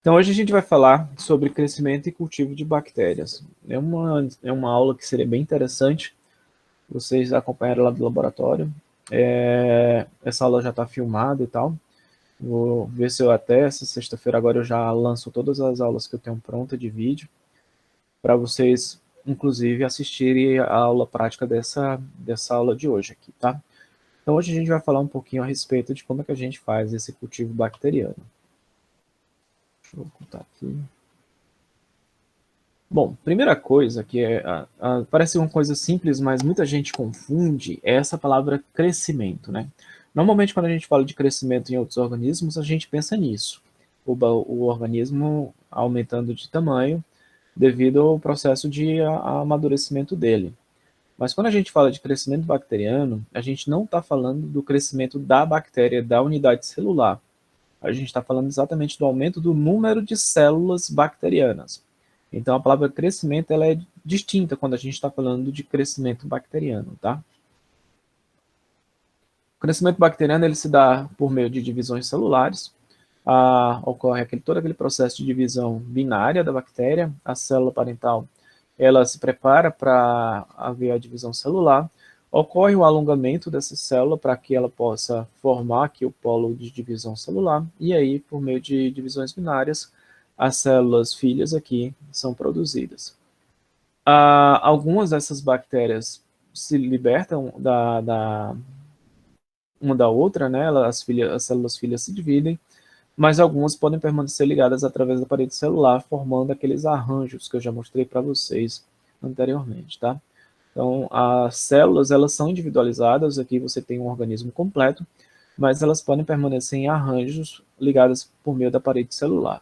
Então, hoje a gente vai falar sobre crescimento e cultivo de bactérias. É uma aula que seria bem interessante vocês acompanharem lá do laboratório. Essa aula já está filmada e tal. Vou ver se eu até essa sexta-feira agora eu já lanço todas as aulas que eu tenho pronta de vídeo para vocês, inclusive, assistirem a aula prática dessa aula de hoje aqui, tá? Então, hoje a gente vai falar um pouquinho a respeito de como é que a gente faz esse cultivo bacteriano. Deixa eu botar aqui. Bom, primeira coisa que parece uma coisa simples, mas muita gente confunde, é essa palavra crescimento, né? Normalmente, quando a gente fala de crescimento em outros organismos, a gente pensa nisso. O organismo aumentando de tamanho devido ao processo de amadurecimento dele. Mas quando a gente fala de crescimento bacteriano, a gente não está falando do crescimento da bactéria, da unidade celular. A gente está falando exatamente do aumento do número de células bacterianas. Então, a palavra crescimento ela é distinta quando a gente está falando de crescimento bacteriano, tá? O crescimento bacteriano ele se dá por meio de divisões celulares. Ocorre todo aquele processo de divisão binária da bactéria. A célula parental ela se prepara para haver a divisão celular. Ocorre o alongamento dessa célula para que ela possa formar aqui o polo de divisão celular. E aí, por meio de divisões binárias, as células filhas aqui são produzidas. Algumas dessas bactérias se libertam uma da outra, né? As células filhas se dividem, mas algumas podem permanecer ligadas através da parede celular, formando aqueles arranjos que eu já mostrei para vocês anteriormente, tá? Então, as células, elas são individualizadas, aqui você tem um organismo completo, mas elas podem permanecer em arranjos ligadas por meio da parede celular.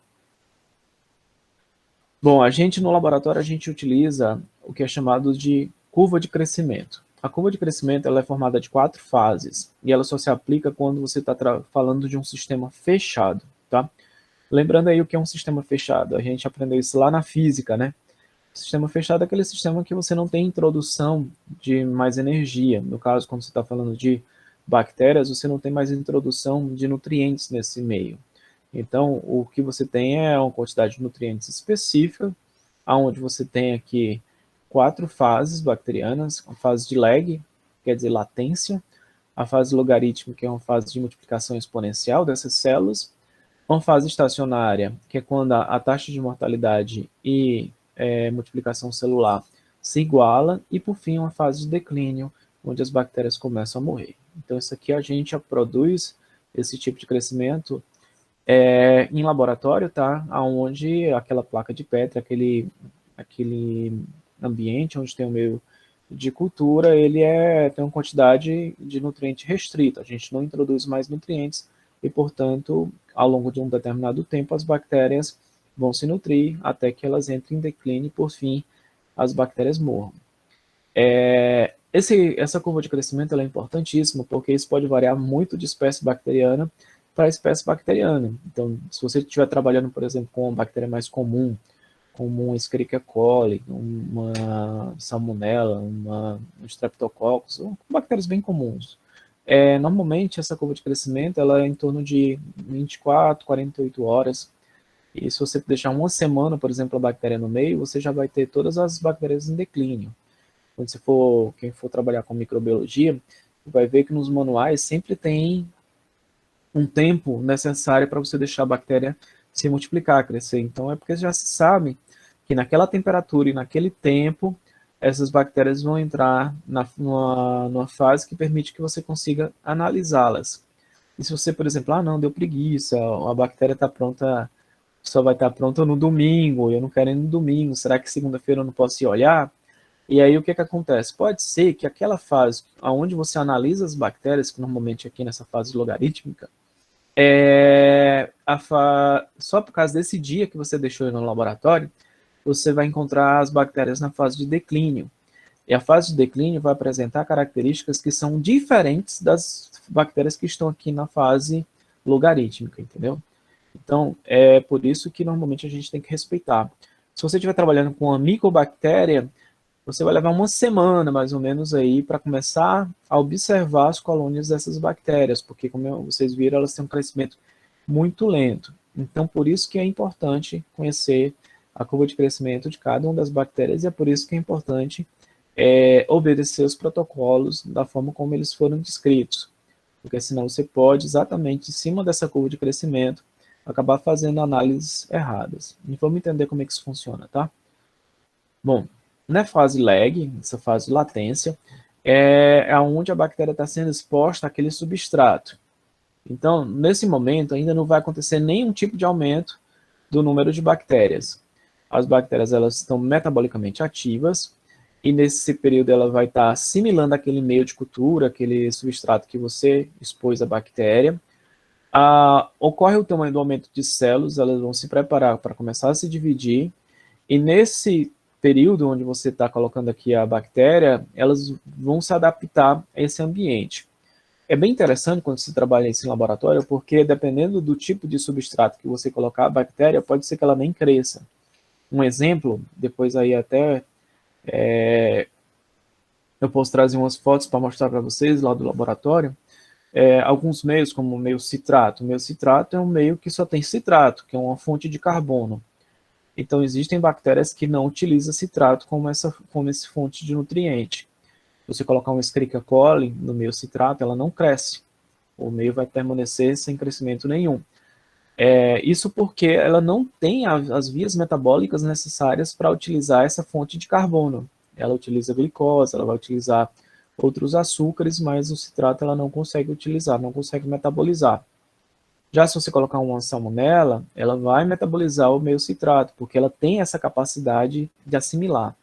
Bom, no laboratório, a gente utiliza o que é chamado de curva de crescimento. A curva de crescimento ela é formada de 4 fases, e ela só se aplica quando você está falando de um sistema fechado, tá? Lembrando aí o que é um sistema fechado, a gente aprendeu isso lá na física, né? Sistema fechado é aquele sistema que você não tem introdução de mais energia. No caso, quando você está falando de bactérias, você não tem mais introdução de nutrientes nesse meio. Então, o que você tem é uma quantidade de nutrientes específica, onde você tem aqui 4 fases bacterianas, a fase de lag, quer dizer latência, a fase logarítmica, que é uma fase de multiplicação exponencial dessas células, uma fase estacionária, que é quando a taxa de mortalidade e multiplicação celular se iguala, e por fim uma fase de declínio, onde as bactérias começam a morrer. Então isso aqui a gente já produz esse tipo de crescimento em laboratório, tá? Onde aquela placa de Petri, aquele ambiente onde tem o meio de cultura, ele tem uma quantidade de nutriente restrita. A gente não introduz mais nutrientes e, portanto, ao longo de um determinado tempo, as bactérias vão se nutrir até que elas entrem em declínio e, por fim, as bactérias morram. Essa curva de crescimento ela é importantíssima porque isso pode variar muito de espécie bacteriana para espécie bacteriana. Então, se você estiver trabalhando, por exemplo, com uma bactéria mais comum, como um Escherichia coli, uma salmonella, um streptococcus, bactérias bem comuns. Normalmente, essa curva de crescimento ela é em torno de 24, 48 horas. E se você deixar uma semana, por exemplo, a bactéria no meio, você já vai ter todas as bactérias em declínio. Quem for trabalhar com microbiologia, vai ver que nos manuais sempre tem um tempo necessário para você deixar a bactéria se multiplicar, crescer. Então, é porque já se sabe que naquela temperatura e naquele tempo, essas bactérias vão entrar numa fase que permite que você consiga analisá-las. E se você, por exemplo, não, deu preguiça, a bactéria está pronta, só vai estar pronta no domingo, eu não quero ir no domingo, será que segunda-feira eu não posso ir olhar? E aí o que acontece? Pode ser que aquela fase onde você analisa as bactérias, que normalmente aqui nessa fase logarítmica, só por causa desse dia que você deixou no laboratório, você vai encontrar as bactérias na fase de declínio. E a fase de declínio vai apresentar características que são diferentes das bactérias que estão aqui na fase logarítmica, entendeu? Então, é por isso que normalmente a gente tem que respeitar. Se você estiver trabalhando com uma micobactéria, você vai levar uma semana, mais ou menos, aí para começar a observar as colônias dessas bactérias, porque, como vocês viram, elas têm um crescimento muito lento. Então, por isso que é importante conhecer a curva de crescimento de cada uma das bactérias, e é por isso que é importante obedecer os protocolos da forma como eles foram descritos, porque senão você pode, exatamente em cima dessa curva de crescimento, acabar fazendo análises erradas. E vamos entender como é que isso funciona, tá? Bom, na fase lag, essa fase de latência, é onde a bactéria está sendo exposta àquele substrato. Então, nesse momento, ainda não vai acontecer nenhum tipo de aumento do número de bactérias. As bactérias, elas estão metabolicamente ativas, e nesse período ela vai estar assimilando aquele meio de cultura, aquele substrato que você expôs a bactéria. Ocorre o tamanho do aumento de células, elas vão se preparar para começar a se dividir, e nesse período onde você está colocando aqui a bactéria, elas vão se adaptar a esse ambiente. É bem interessante quando se trabalha isso em laboratório, porque dependendo do tipo de substrato que você colocar a bactéria, pode ser que ela nem cresça. Um exemplo, depois aí até eu posso trazer umas fotos para mostrar para vocês lá do laboratório, alguns meios, como o meio citrato. O meio citrato é um meio que só tem citrato, que é uma fonte de carbono. Então, existem bactérias que não utilizam citrato como essa fonte de nutriente. Se você colocar uma Escherichia coli no meio citrato, ela não cresce. O meio vai permanecer sem crescimento nenhum. Isso porque ela não tem as vias metabólicas necessárias para utilizar essa fonte de carbono. Ela utiliza glicose, ela vai utilizar outros açúcares, mas o citrato ela não consegue utilizar, não consegue metabolizar. Já se você colocar uma salmonela, ela vai metabolizar o meio citrato, porque ela tem essa capacidade de assimilar.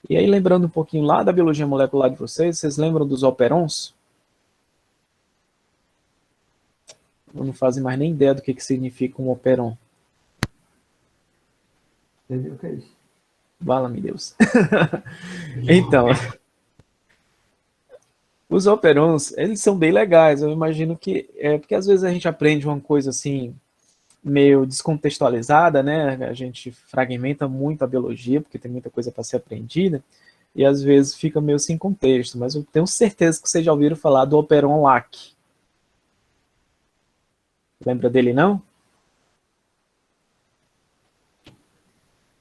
E aí, lembrando um pouquinho lá da biologia molecular de vocês lembram dos operons? Não fazem mais nem ideia do que significa um operon. Entendeu o que é isso? Vala-me Deus. Então, os operons, eles são bem legais. Eu imagino que porque às vezes a gente aprende uma coisa assim meio descontextualizada, né? A gente fragmenta muito a biologia porque tem muita coisa para ser aprendida e às vezes fica meio sem contexto. Mas eu tenho certeza que vocês já ouviram falar do operon LAC. Lembra dele não?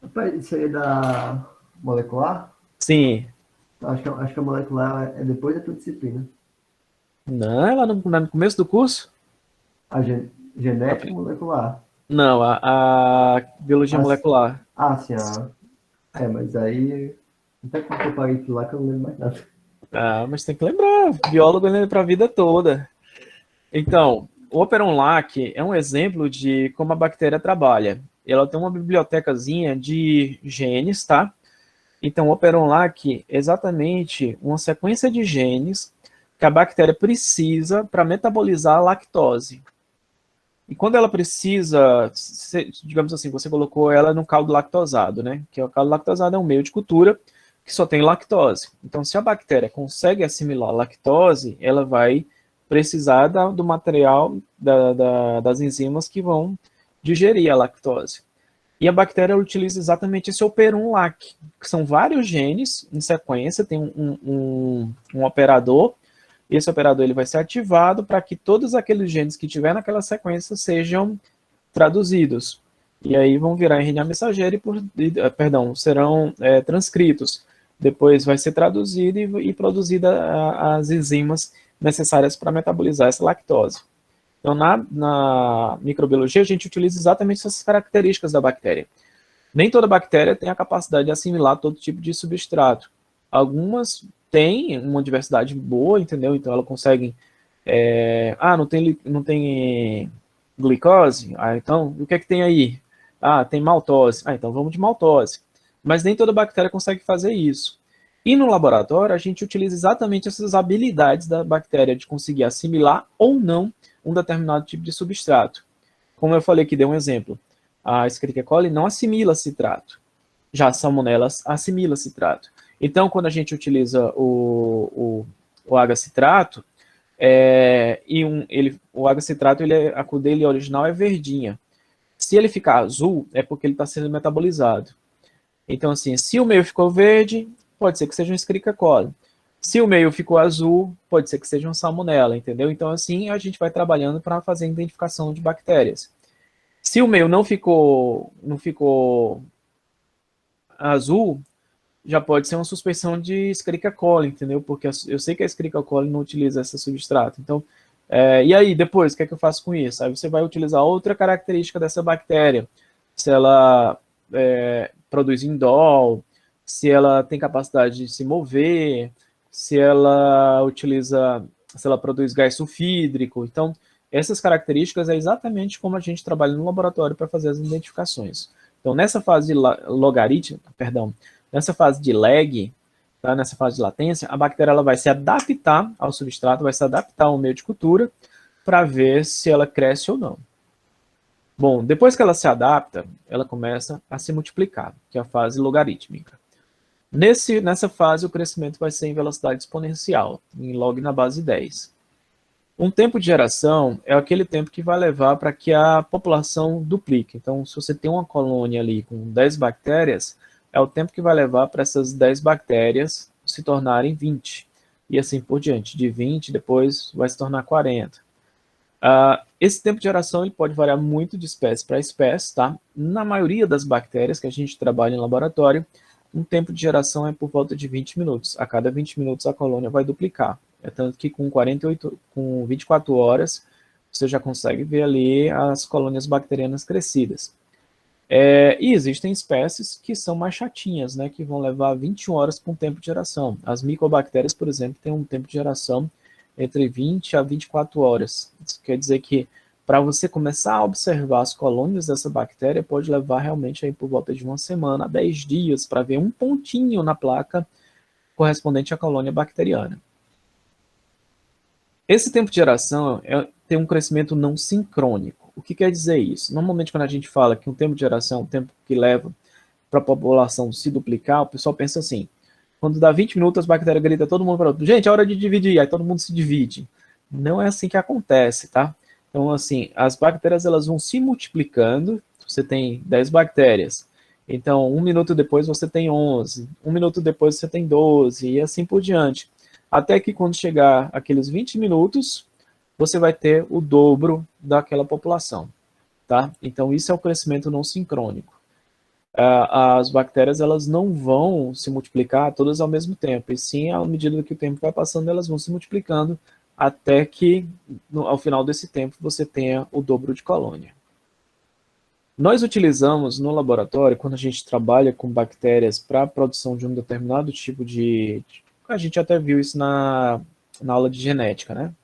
Rapaz, isso aí é da molecular? Sim. Acho que a molecular é depois da tua disciplina. Não, ela no começo do curso? A genética molecular. Não, a biologia Ah, molecular. sim. Mas aí. Até quando eu paguei aquilo lá que eu não lembro mais nada. Ah, mas tem que lembrar, biólogo lembra para a vida toda. Então, o Operon LAC é um exemplo de como a bactéria trabalha. Ela tem uma bibliotecazinha de genes, tá? Então, o Operon LAC é exatamente uma sequência de genes que a bactéria precisa para metabolizar a lactose. E quando ela precisa, digamos assim, você colocou ela no caldo lactosado, né? Que o caldo lactosado é um meio de cultura que só tem lactose. Então, se a bactéria consegue assimilar a lactose, ela vai precisar do material das enzimas que vão digerir a lactose. E a bactéria utiliza exatamente esse operon LAC, que são vários genes em sequência, tem um operador. Esse operador ele vai ser ativado para que todos aqueles genes que tiver naquela sequência sejam traduzidos. E aí vão virar RNA mensageiro serão transcritos. Depois vai ser traduzido e produzida as enzimas necessárias para metabolizar essa lactose. Então, na microbiologia, a gente utiliza exatamente essas características da bactéria. Nem toda bactéria tem a capacidade de assimilar todo tipo de substrato. Algumas têm uma diversidade boa, entendeu? Então, ela consegue... não tem glicose? Então, o que é que tem aí? Tem maltose. Então vamos de maltose. Mas nem toda bactéria consegue fazer isso. E no laboratório, a gente utiliza exatamente essas habilidades da bactéria de conseguir assimilar ou não um determinado tipo de substrato. Como eu falei aqui, dei um exemplo. A Escherichia coli não assimila citrato. Já a Salmonella assimila citrato. Então, quando a gente utiliza o H-citrato, o H-citrato, a cor dele original é verdinha. Se ele ficar azul, é porque ele está sendo metabolizado. Então, assim, se o meio ficou verde, pode ser que seja um Escherichia coli. Se o meio ficou azul, pode ser que seja um salmonella, entendeu? Então, assim, a gente vai trabalhando para fazer a identificação de bactérias. Se o meio não ficou azul, já pode ser uma suspeição de Escherichia coli, entendeu? Porque eu sei que a Escherichia coli não utiliza esse substrato. Então, e aí, depois, o que é que eu faço com isso? Aí você vai utilizar outra característica dessa bactéria. Se ela produz indol, se ela tem capacidade de se mover, se ela produz gás sulfídrico. Então, essas características é exatamente como a gente trabalha no laboratório para fazer as identificações. Então, nessa fase de logaritmo, perdão, nessa fase de lag, tá? Nessa fase de latência, a bactéria ela vai se adaptar ao substrato, vai se adaptar ao meio de cultura para ver se ela cresce ou não. Bom, depois que ela se adapta, ela começa a se multiplicar, que é a fase logarítmica. Nessa fase, o crescimento vai ser em velocidade exponencial, em log na base 10. Um tempo de geração é aquele tempo que vai levar para que a população duplique. Então, se você tem uma colônia ali com 10 bactérias, é o tempo que vai levar para essas 10 bactérias se tornarem 20. E assim por diante. De 20, depois vai se tornar 40. Esse tempo de geração ele pode variar muito de espécie para espécie, tá? Na maioria das bactérias que a gente trabalha em laboratório, um tempo de geração é por volta de 20 minutos. A cada 20 minutos a colônia vai duplicar. É tanto que com 24 horas você já consegue ver ali as colônias bacterianas crescidas. E existem espécies que são mais chatinhas, né, que vão levar 21 horas para um tempo de geração. As micobactérias, por exemplo, têm um tempo de geração entre 20 a 24 horas. Isso quer dizer que para você começar a observar as colônias dessa bactéria, pode levar realmente aí por volta de uma semana a 10 dias para ver um pontinho na placa correspondente à colônia bacteriana. Esse tempo de geração tem um crescimento não sincrônico. O que quer dizer isso? Normalmente, quando a gente fala que um tempo de geração é um tempo que leva para a população se duplicar, o pessoal pensa assim, quando dá 20 minutos, as bactérias gritam todo mundo para outro. Gente, é hora de dividir, aí todo mundo se divide. Não é assim que acontece, tá? Então, assim, as bactérias elas vão se multiplicando, você tem 10 bactérias, então 1 minuto depois você tem 11, 1 minuto depois você tem 12, e assim por diante. Até que quando chegar aqueles 20 minutos, você vai ter o dobro daquela população, tá? Então, isso é o crescimento não sincrônico. As bactérias elas não vão se multiplicar todas ao mesmo tempo, e sim, à medida que o tempo vai passando, elas vão se multiplicando até que, ao final desse tempo, você tenha o dobro de colônia. Nós utilizamos no laboratório, quando a gente trabalha com bactérias para a produção de um determinado tipo de... A gente até viu isso na aula de genética, né?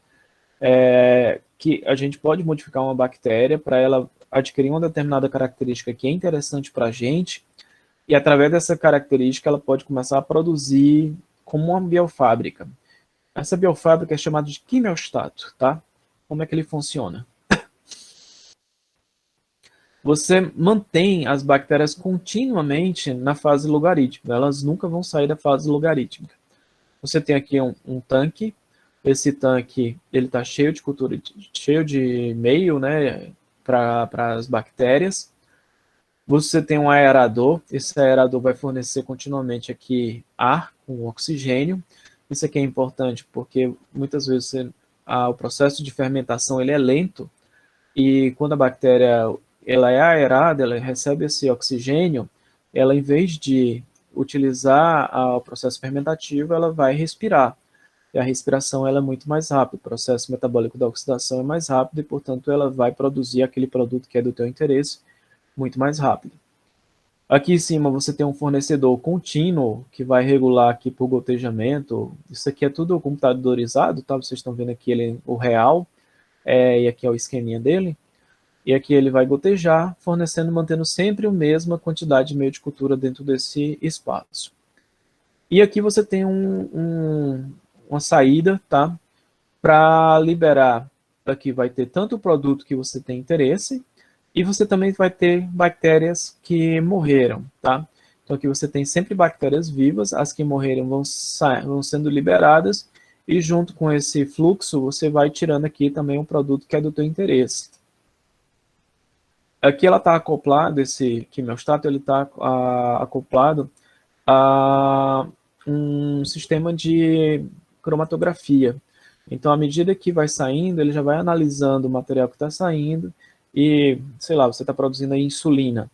Que a gente pode modificar uma bactéria para ela adquirir uma determinada característica que é interessante para a gente, e através dessa característica ela pode começar a produzir como uma biofábrica. Essa biofábrica é chamada de quimiostato, tá? Como é que ele funciona? Você mantém as bactérias continuamente na fase logarítmica, elas nunca vão sair da fase logarítmica. Você tem aqui um tanque, esse tanque ele está cheio de cultura, cheio de meio, né, para as bactérias. Você tem um aerador, esse aerador vai fornecer continuamente aqui ar com oxigênio. Isso aqui é importante porque muitas vezes o processo de fermentação ele é lento, e quando a bactéria ela é aerada, ela recebe esse oxigênio, ela em vez de utilizar o processo fermentativo, ela vai respirar. E a respiração ela é muito mais rápida, o processo metabólico da oxidação é mais rápido e, portanto, ela vai produzir aquele produto que é do teu interesse muito mais rápido. Aqui em cima você tem um fornecedor contínuo que vai regular aqui por gotejamento. Isso aqui é tudo computadorizado, tá? Vocês estão vendo aqui o real, e aqui é o esqueminha dele. E aqui ele vai gotejar, fornecendo, mantendo sempre a mesma quantidade de meio de cultura dentro desse espaço. E aqui você tem uma saída, tá? Para liberar, aqui vai ter tanto o produto que você tem interesse, e você também vai ter bactérias que morreram, tá? Então aqui você tem sempre bactérias vivas, as que morreram vão sendo liberadas, e junto com esse fluxo você vai tirando aqui também um produto que é do teu interesse. Aqui ela está acoplada, esse quimiostato, ele está acoplado a um sistema de cromatografia. Então, à medida que vai saindo, ele já vai analisando o material que está saindo, e, sei lá, você está produzindo aí insulina.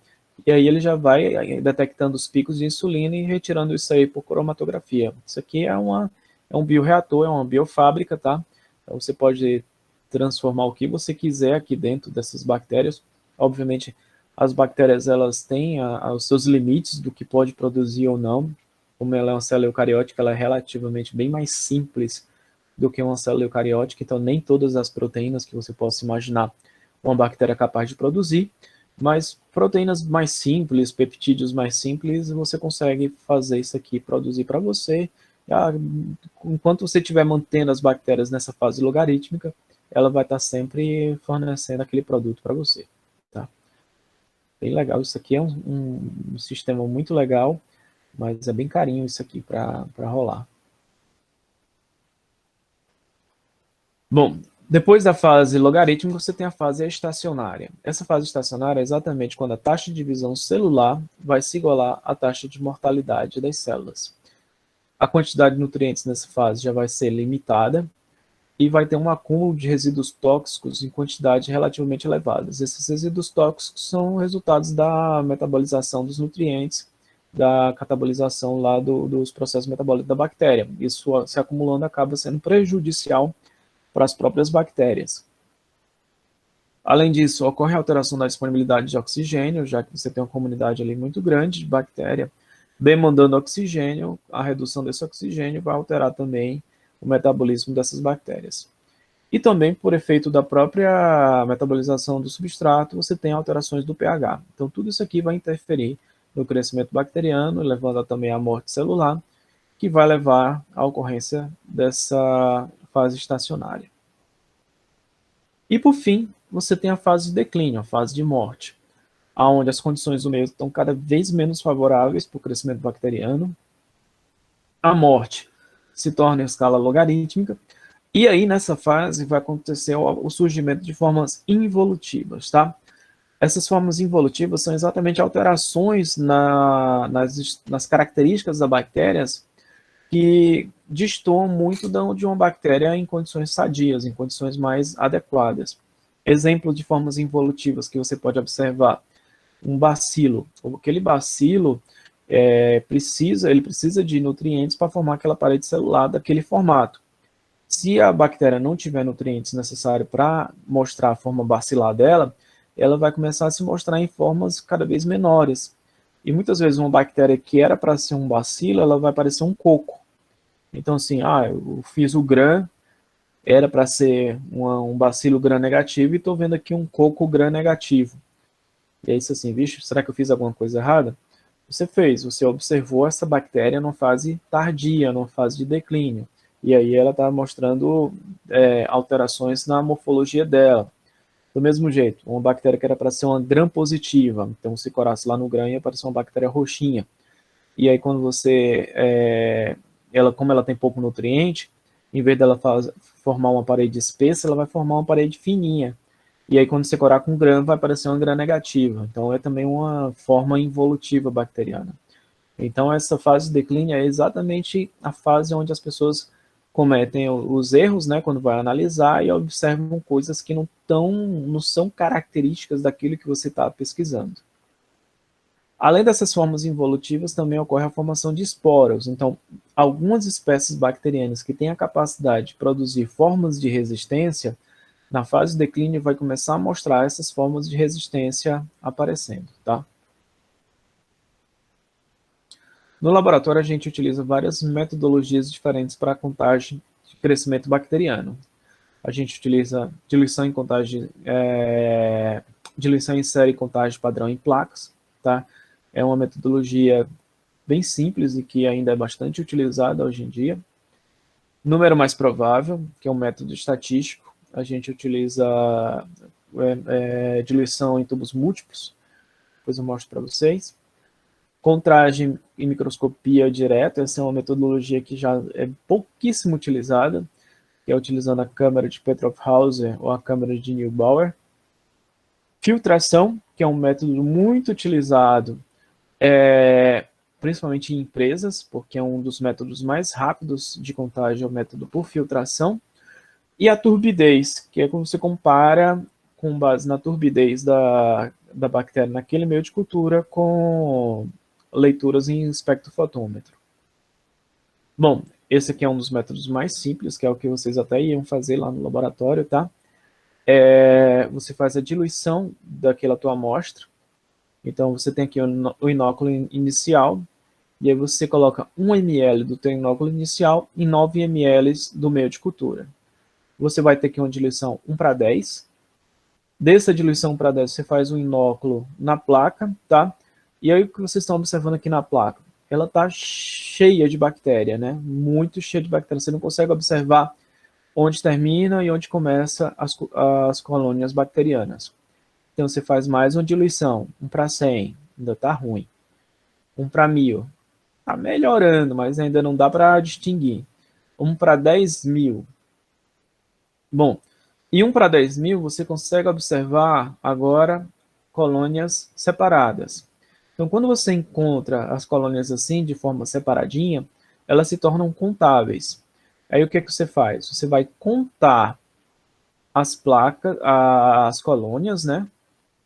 E aí ele já vai detectando os picos de insulina e retirando isso aí por cromatografia. Isso aqui é um bioreator, é uma biofábrica, tá? Então você pode transformar o que você quiser aqui dentro dessas bactérias. Obviamente, as bactérias elas têm os seus limites do que pode produzir ou não. Como ela é uma célula eucariótica, ela é relativamente bem mais simples do que uma célula eucariótica, então nem todas as proteínas que você possa imaginar uma bactéria é capaz de produzir, mas proteínas mais simples, peptídeos mais simples, você consegue fazer isso aqui, produzir para você. Enquanto você estiver mantendo as bactérias nessa fase logarítmica, ela vai estar sempre fornecendo aquele produto para você. Tá? Bem legal, isso aqui é um sistema muito legal, mas é bem carinho isso aqui para rolar. Bom, depois da fase logarítmica, você tem a fase estacionária. Essa fase estacionária é exatamente quando a taxa de divisão celular vai se igualar à taxa de mortalidade das células. A quantidade de nutrientes nessa fase já vai ser limitada e vai ter um acúmulo de resíduos tóxicos em quantidades relativamente elevadas. Esses resíduos tóxicos são resultados da metabolização dos nutrientes, da catabolização lá dos processos metabólicos da bactéria. Isso se acumulando acaba sendo prejudicial para as próprias bactérias. Além disso, ocorre alteração da disponibilidade de oxigênio, já que você tem uma comunidade ali muito grande de bactéria demandando oxigênio, a redução desse oxigênio vai alterar também o metabolismo dessas bactérias. E também, por efeito da própria metabolização do substrato, você tem alterações do pH. Então, tudo isso aqui vai interferir no crescimento bacteriano, levando também à morte celular, que vai levar à ocorrência dessa fase estacionária. E, por fim, você tem a fase de declínio, a fase de morte, onde as condições do meio estão cada vez menos favoráveis para o crescimento bacteriano. A morte se torna em escala logarítmica, e aí nessa fase vai acontecer o surgimento de formas involutivas, tá? Essas formas involutivas são exatamente alterações nas características das bactérias que destoam muito de uma bactéria em condições sadias, em condições mais adequadas. Exemplo de formas involutivas que você pode observar: um bacilo. Aquele bacilo ele precisa de nutrientes para formar aquela parede celular daquele formato. Se a bactéria não tiver nutrientes necessários para mostrar a forma bacilar dela, ela vai começar a se mostrar em formas cada vez menores. E muitas vezes uma bactéria que era para ser um bacilo, ela vai parecer um coco. Então, assim, eu fiz o gram, era para ser um bacilo gram negativo, e estou vendo aqui um coco gram negativo. E é isso assim, vixe, será que eu fiz alguma coisa errada? Você fez, você observou essa bactéria numa fase tardia, numa fase de declínio. E aí ela está mostrando alterações na morfologia dela. Do mesmo jeito, uma bactéria que era para ser uma gram-positiva, então se corasse lá no gram ia aparecer uma bactéria roxinha. E aí quando como ela tem pouco nutriente, em vez dela formar uma parede espessa, ela vai formar uma parede fininha. E aí quando você corar com gram, vai aparecer uma gram negativa. Então é também uma forma involutiva bacteriana. Então essa fase de declínio é exatamente a fase onde as pessoas cometem os erros, né, quando vai analisar e observam coisas que não são características daquilo que você está pesquisando. Além dessas formas involutivas, também ocorre a formação de esporos. Então, algumas espécies bacterianas que têm a capacidade de produzir formas de resistência, na fase de declínio vai começar a mostrar essas formas de resistência aparecendo, tá? No laboratório, a gente utiliza várias metodologias diferentes para a contagem de crescimento bacteriano. A gente utiliza diluição em contagem, diluição em série e contagem padrão em placas, tá? É uma metodologia bem simples e que ainda é bastante utilizada hoje em dia. Número mais provável, que é um método estatístico, a gente utiliza diluição em tubos múltiplos, depois eu mostro para vocês. Contragem e microscopia direta, essa é uma metodologia que já é pouquíssimo utilizada, que é utilizando a câmara de Petroff-Hauser ou a câmara de Neubauer. Filtração, que é um método muito utilizado, principalmente em empresas, porque é um dos métodos mais rápidos de contagem, é o método por filtração. E a turbidez, que é quando você compara com base na turbidez da bactéria naquele meio de cultura, com leituras em espectrofotômetro. Bom, esse aqui é um dos métodos mais simples, que é o que vocês até iam fazer lá no laboratório, tá? Você faz a diluição daquela tua amostra. Então, você tem aqui o inóculo inicial, e aí você coloca 1 ml do teu inóculo inicial em 9 ml do meio de cultura. Você vai ter aqui uma diluição 1:10. Dessa diluição 1:10, você faz um inóculo na placa, tá? E aí o que vocês estão observando aqui na placa? Ela está cheia de bactéria, né? Muito cheia de bactéria. Você não consegue observar onde termina e onde começa as colônias bacterianas. Então você faz mais uma diluição, 1:100, ainda está ruim. 1:1000, está melhorando, mas ainda não dá para distinguir. 1:10.000. Bom, e 1:10.000 você consegue observar agora colônias separadas. Então, quando você encontra as colônias assim, de forma separadinha, elas se tornam contáveis. Aí o que você faz? Você vai contar as placas, as colônias, né?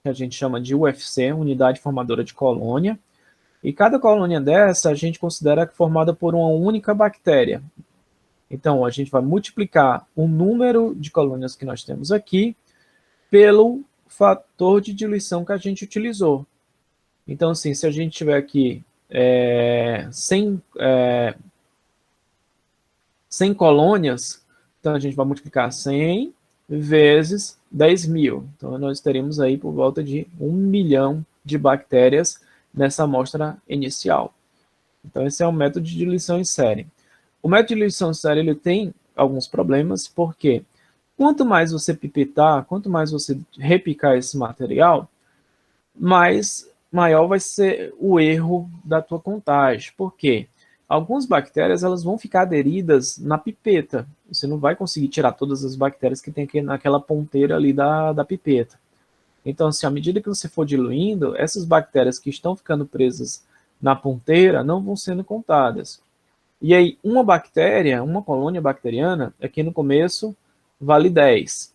Que a gente chama de UFC, unidade formadora de colônia. E cada colônia dessa a gente considera formada por uma única bactéria. Então, a gente vai multiplicar o número de colônias que nós temos aqui pelo fator de diluição que a gente utilizou. Então, assim, se a gente tiver aqui 100 colônias, então a gente vai multiplicar 100 vezes 10.000. Então, nós teremos aí por volta de 1 milhão de bactérias nessa amostra inicial. Então, esse é o método de diluição em série. O método de diluição em série ele tem alguns problemas, porque quanto mais você pipetar, quanto mais você repicar esse material, maior vai ser o erro da tua contagem. Por quê? Algumas bactérias elas vão ficar aderidas na pipeta. Você não vai conseguir tirar todas as bactérias que tem aqui naquela ponteira ali da pipeta. Então, assim, à medida que você for diluindo, essas bactérias que estão ficando presas na ponteira não vão sendo contadas. E aí, uma bactéria, uma colônia bacteriana, aqui no começo vale 10.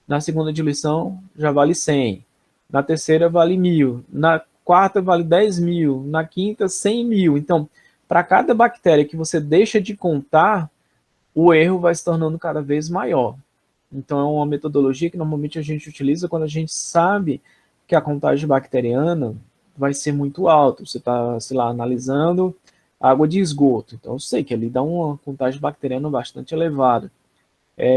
Na segunda diluição já vale 100. Na terceira vale 1.000. Na quarta vale 10.000. Na quinta, 100.000. Então, para cada bactéria que você deixa de contar, o erro vai se tornando cada vez maior. Então, é uma metodologia que normalmente a gente utiliza quando a gente sabe que a contagem bacteriana vai ser muito alta. Você está, sei lá, analisando água de esgoto. Então, eu sei que ali dá uma contagem bacteriana bastante elevada.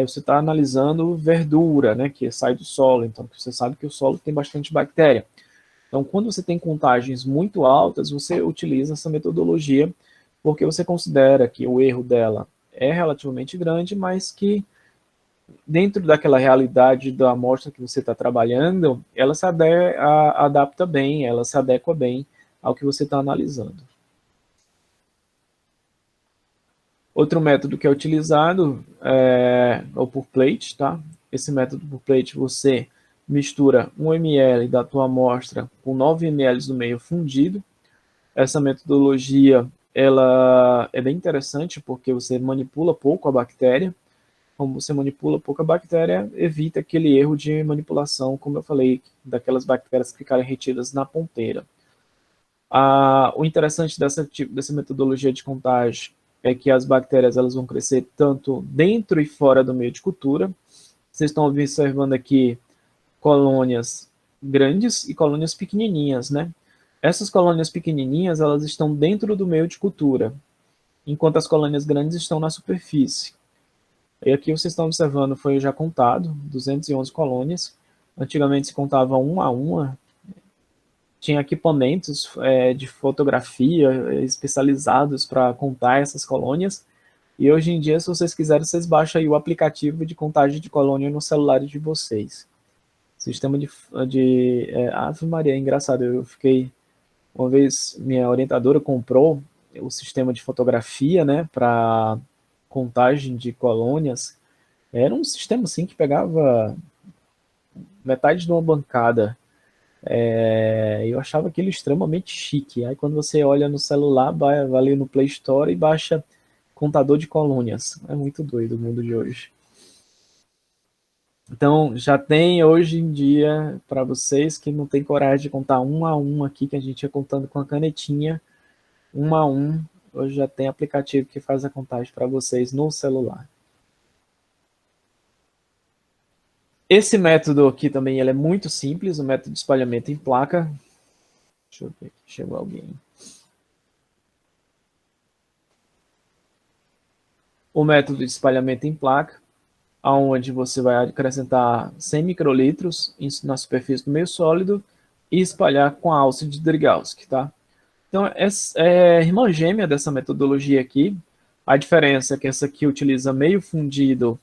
Você está analisando verdura, né, que sai do solo. Então, você sabe que o solo tem bastante bactéria. Então, quando você tem contagens muito altas, você utiliza essa metodologia porque você considera que o erro dela é relativamente grande, mas que dentro daquela realidade da amostra que você está trabalhando, ela se adapta bem, ela se adequa bem ao que você está analisando. Outro método que é utilizado é o por plate, tá? Esse método por plate você mistura 1 ml da tua amostra com 9 ml do meio fundido. Essa metodologia ela é bem interessante porque você manipula pouco a bactéria. Como você manipula pouco a bactéria, evita aquele erro de manipulação, como eu falei, daquelas bactérias que ficarem retidas na ponteira. O interessante dessa metodologia de contagem é que as bactérias elas vão crescer tanto dentro e fora do meio de cultura. Vocês estão observando aqui colônias grandes e colônias pequenininhas, né? Essas colônias pequenininhas, elas estão dentro do meio de cultura, enquanto as colônias grandes estão na superfície. E aqui vocês estão observando, foi já contado, 211 colônias. Antigamente se contava uma a uma. Tinha equipamentos de fotografia especializados para contar essas colônias. E hoje em dia, se vocês quiserem, vocês baixam aí o aplicativo de contagem de colônia no celular de vocês. Sistema Ave Maria, é engraçado. Eu fiquei... Uma vez, minha orientadora comprou o sistema de fotografia, né, para contagem de colônias. Era um sistema assim que pegava metade de uma bancada. Eu achava aquilo extremamente chique. Aí quando você olha no celular, vai ali no Play Store e baixa contador de colônias. É muito doido o mundo de hoje. Então, já tem hoje em dia, para vocês que não tem coragem de contar um a um aqui, que a gente ia contando com a canetinha, um a um, hoje já tem aplicativo que faz a contagem para vocês no celular. Esse método aqui também ele é muito simples, o método de espalhamento em placa. Deixa eu ver aqui, chegou alguém. O método de espalhamento em placa, onde você vai acrescentar 100 microlitros na superfície do meio sólido e espalhar com a alça de Drigaussky, tá? Então, é irmã gêmea dessa metodologia aqui. A diferença é que essa aqui utiliza meio fundido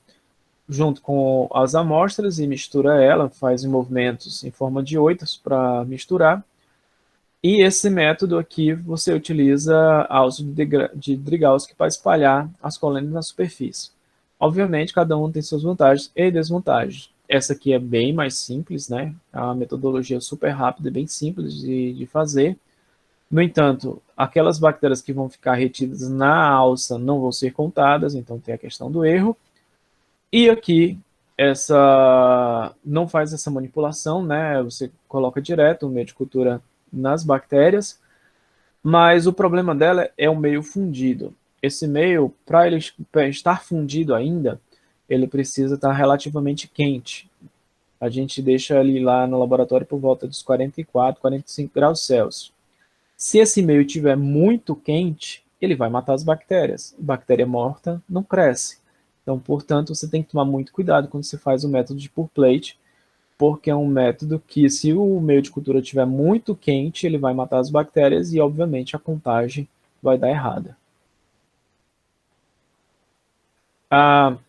junto com as amostras e mistura ela, faz movimentos em forma de oitas para misturar. E esse método aqui você utiliza a alça de Drigaussky para espalhar as colônias na superfície. Obviamente, cada um tem suas vantagens e desvantagens. Essa aqui é bem mais simples, né? A metodologia é super rápida e bem simples de fazer. No entanto, aquelas bactérias que vão ficar retidas na alça não vão ser contadas, então tem a questão do erro. E aqui, essa não faz essa manipulação, né? Você coloca direto o meio de cultura nas bactérias, mas o problema dela é o meio fundido. Esse meio, para ele estar fundido ainda, ele precisa estar relativamente quente. A gente deixa ele lá no laboratório por volta dos 44, 45 graus Celsius. Se esse meio estiver muito quente, ele vai matar as bactérias. Bactéria morta não cresce. Então, portanto, você tem que tomar muito cuidado quando você faz o método de pour plate, porque é um método que, se o meio de cultura estiver muito quente, ele vai matar as bactérias e, obviamente, a contagem vai dar errada.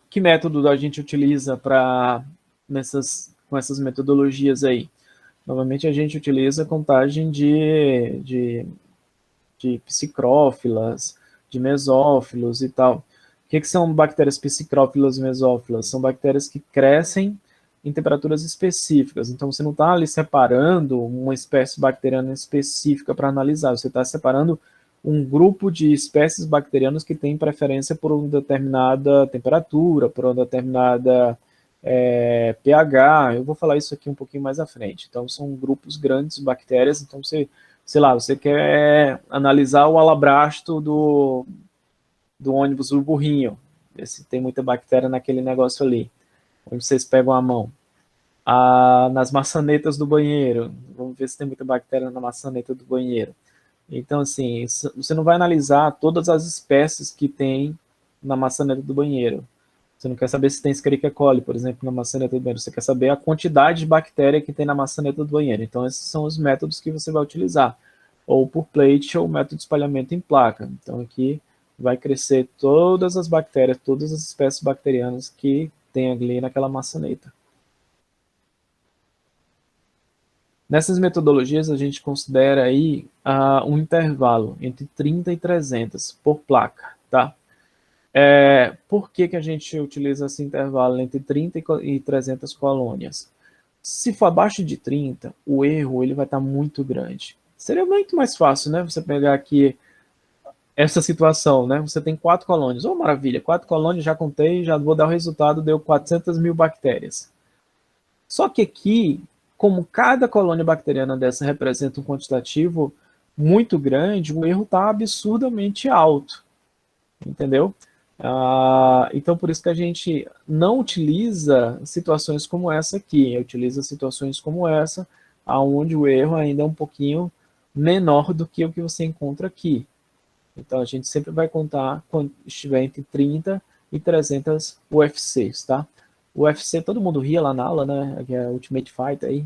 Que método a gente utiliza com essas metodologias aí? Novamente, a gente utiliza a contagem de psicrófilas, de mesófilos e tal. O que são bactérias psicrófilas e mesófilas? São bactérias que crescem em temperaturas específicas. Então, você não está ali separando uma espécie bacteriana específica para analisar, você está separando um grupo de espécies bacterianas que têm preferência por uma determinada temperatura, por uma determinada pH. Eu vou falar isso aqui um pouquinho mais à frente. Então, são grupos grandes de bactérias. Então, sei lá, você quer analisar o alabrasto do ônibus do burrinho, ver se tem muita bactéria naquele negócio ali, onde vocês pegam a mão. Nas maçanetas do banheiro, vamos ver se tem muita bactéria na maçaneta do banheiro. Então, assim, você não vai analisar todas as espécies que tem na maçaneta do banheiro. Você não quer saber se tem Escherichia coli, por exemplo, na maçaneta do banheiro. Você quer saber a quantidade de bactéria que tem na maçaneta do banheiro. Então, esses são os métodos que você vai utilizar. Ou por plate, ou método de espalhamento em placa. Então, aqui vai crescer todas as bactérias, todas as espécies bacterianas que tem ali naquela maçaneta. Nessas metodologias, a gente considera aí um intervalo entre 30 e 300 por placa, tá? Por que a gente utiliza esse intervalo entre 30 e 300 colônias? Se for abaixo de 30, o erro ele vai estar muito grande. Seria muito mais fácil, né? Você pegar aqui essa situação, né? Você tem 4 colônias. Oh, maravilha, 4 colônias, já contei, já vou dar o resultado, deu 400 mil bactérias. Só que aqui, como cada colônia bacteriana dessa representa um quantitativo muito grande, o erro está absurdamente alto, entendeu? Então, por isso que a gente não utiliza situações como essa aqui, utiliza situações como essa, onde o erro ainda é um pouquinho menor do que o que você encontra aqui. Então, a gente sempre vai contar quando estiver entre 30 e 300 UFCs, tá? O UFC, todo mundo ria lá na aula, né? Que é Ultimate Fight aí.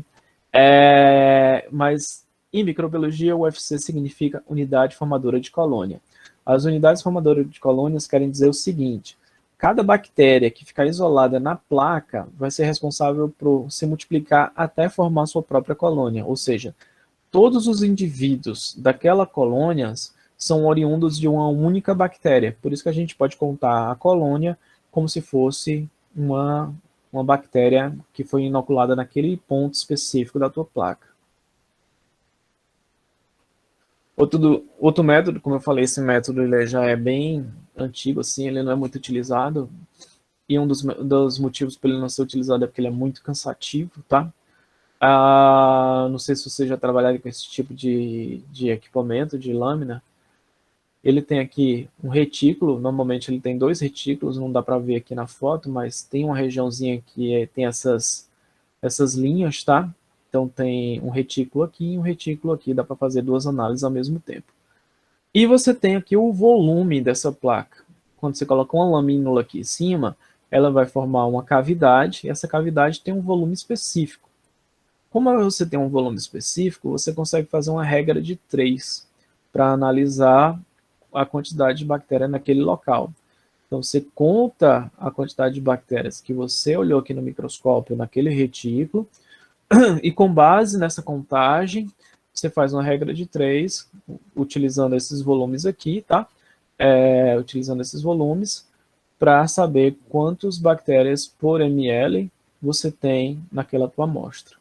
Mas em microbiologia, o UFC significa unidade formadora de colônia. As unidades formadoras de colônias querem dizer o seguinte: cada bactéria que ficar isolada na placa vai ser responsável por se multiplicar até formar sua própria colônia. Ou seja, todos os indivíduos daquela colônia são oriundos de uma única bactéria. Por isso que a gente pode contar a colônia como se fosse uma bactéria que foi inoculada naquele ponto específico da tua placa. Outro método, como eu falei, esse método ele já é bem antigo, assim, ele não é muito utilizado, e um dos motivos para ele não ser utilizado é porque ele é muito cansativo, tá? Não sei se você já trabalhou com esse tipo de equipamento, de lâmina. Ele tem aqui um retículo, normalmente ele tem 2 retículos, não dá para ver aqui na foto, mas tem uma regiãozinha que tem essas linhas, tá? Então tem um retículo aqui e um retículo aqui, dá para fazer 2 análises ao mesmo tempo. E você tem aqui o volume dessa placa. Quando você coloca uma lamínula aqui em cima, ela vai formar uma cavidade, e essa cavidade tem um volume específico. Como você tem um volume específico, você consegue fazer uma regra de 3 para analisar a quantidade de bactéria naquele local. Então, você conta a quantidade de bactérias que você olhou aqui no microscópio, naquele retículo, e com base nessa contagem, você faz uma regra de 3, utilizando esses volumes aqui, tá? Utilizando esses volumes, para saber quantas bactérias por ml você tem naquela tua amostra.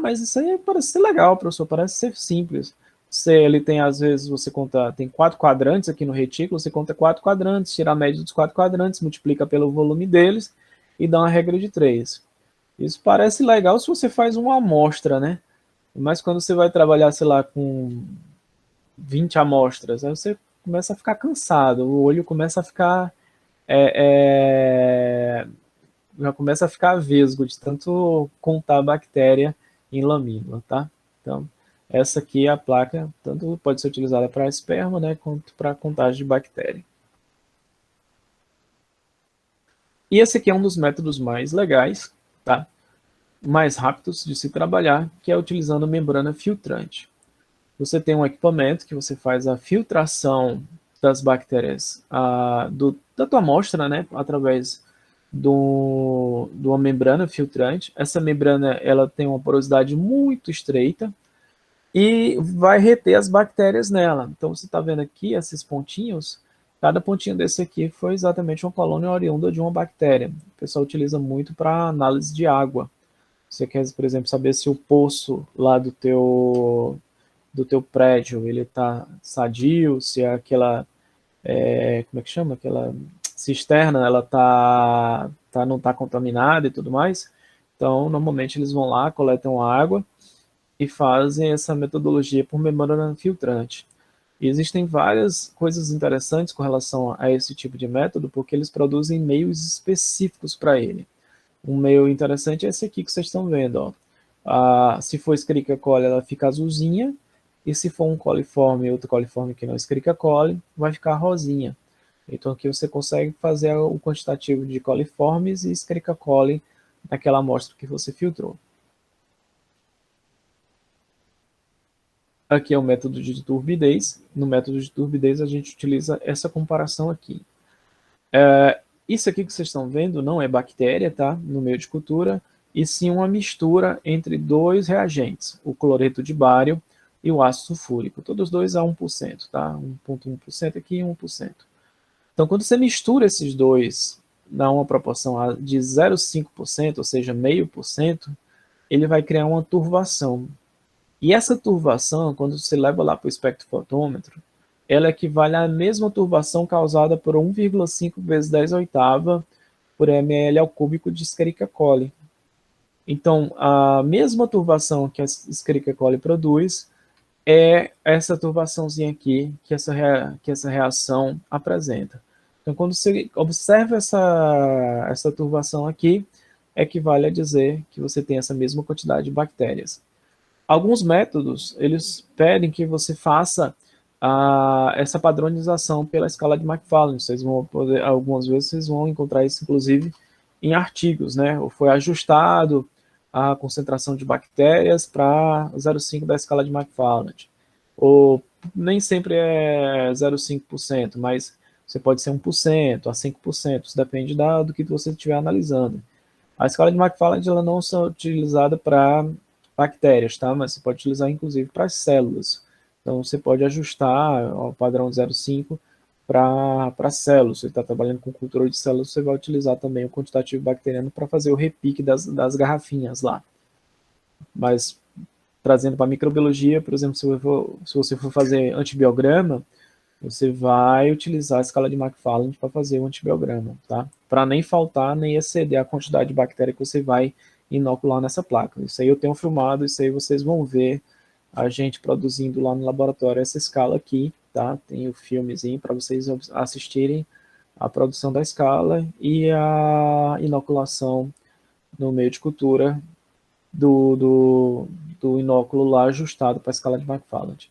Mas isso aí parece ser legal, professor, parece ser simples. Ele tem, às vezes, você conta, tem 4 quadrantes aqui no retículo, você conta 4 quadrantes, tira a média dos 4 quadrantes, multiplica pelo volume deles e dá uma regra de 3. Isso parece legal se você faz uma amostra, né? Mas quando você vai trabalhar, sei lá, com 20 amostras, aí você começa a ficar cansado, o olho começa a ficar... já começa a ficar vesgo de tanto contar bactéria em lamínula, tá? Então, essa aqui é a placa, tanto pode ser utilizada para esperma, né, quanto para contagem de bactéria. E esse aqui é um dos métodos mais legais, tá? Mais rápidos de se trabalhar, que é utilizando membrana filtrante. Você tem um equipamento que você faz a filtração das bactérias da tua amostra, né, através de uma membrana filtrante. Essa membrana ela tem uma porosidade muito estreita e vai reter as bactérias nela. Então você está vendo aqui esses pontinhos, cada pontinho desse aqui foi exatamente uma colônia oriunda de uma bactéria. O pessoal utiliza muito para análise de água. Você quer, por exemplo, saber se o poço lá do teu prédio ele está sadio, se aquela como é que chama? Aquela cisterna, ela não está contaminada e tudo mais. Então, normalmente eles vão lá, coletam água e fazem essa metodologia por membrana filtrante. E existem várias coisas interessantes com relação a esse tipo de método, porque eles produzem meios específicos para ele. Um meio interessante é esse aqui que vocês estão vendo, ó. Se for Escherichia coli, ela fica azulzinha, e se for um coliforme, outro coliforme que não é Escherichia coli, vai ficar rosinha. Então aqui você consegue fazer o quantitativo de coliformes e Escherichia coli naquela amostra que você filtrou. Aqui é o método de turbidez. No método de turbidez a gente utiliza essa comparação aqui. Isso aqui que vocês estão vendo não é bactéria, tá? No meio de cultura, e sim uma mistura entre 2 reagentes, o cloreto de bário e o ácido sulfúrico, todos dois a 1%, tá? 1,1% aqui e 1%. Então, quando você mistura esses dois, dá uma proporção de 0,5%, ou seja, 0,5%, ele vai criar uma turvação. E essa turvação, quando você leva lá para o espectrofotómetro, ela equivale à mesma turvação causada por 1,5 vezes 10 oitava por ml ao cúbico de Escherichia coli. Então, a mesma turvação que a Escherichia coli produz é essa turvaçãozinha aqui que essa reação apresenta. Então, quando você observa essa turvação aqui, equivale a dizer que você tem essa mesma quantidade de bactérias. Alguns métodos, eles pedem que você faça essa padronização pela escala de Macfarlane. Vocês vão poder, algumas vezes vocês vão encontrar isso, inclusive, em artigos, né? Ou foi ajustado a concentração de bactérias para 0,5 da escala de Macfarlane. Ou nem sempre é 0,5%, mas você pode ser 1% a 5%, isso depende do que você estiver analisando. A escala de Macfarlane ela não é utilizada para bactérias, tá? Mas você pode utilizar inclusive para as células. Então você pode ajustar o padrão 0,5 para células. Se você está trabalhando com cultura de células, você vai utilizar também o quantitativo bacteriano para fazer o repique das garrafinhas lá. Mas trazendo para a microbiologia, por exemplo, se você for fazer antibiograma, você vai utilizar a escala de Macfarlane para fazer o antibiograma, tá? para nem faltar, nem exceder a quantidade de bactéria que você vai inocular nessa placa. Isso aí eu tenho filmado, isso aí vocês vão ver a gente produzindo lá no laboratório essa escala aqui, tá? Tem o filmezinho para vocês assistirem a produção da escala e a inoculação no meio de cultura do inóculo lá ajustado para a escala de McFarland.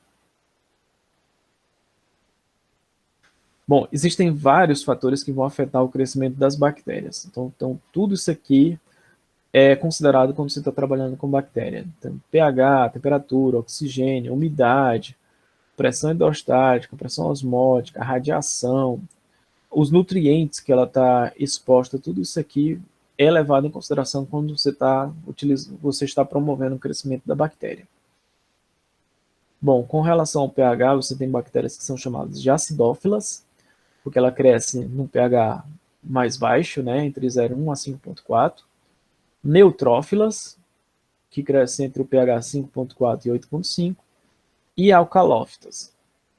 Bom, existem vários fatores que vão afetar o crescimento das bactérias. Então tudo isso aqui é considerado quando você está trabalhando com bactéria. Então, pH, temperatura, oxigênio, umidade, pressão hidrostática, pressão osmótica, radiação, os nutrientes que ela está exposta, tudo isso aqui é levado em consideração quando você está promovendo o crescimento da bactéria. Bom, com relação ao pH, você tem bactérias que são chamadas de acidófilas, porque ela cresce num pH mais baixo, né, entre 0,1 a 5,4. Neutrófilas, que crescem entre o pH 5,4 e 8,5. E alcalófitas,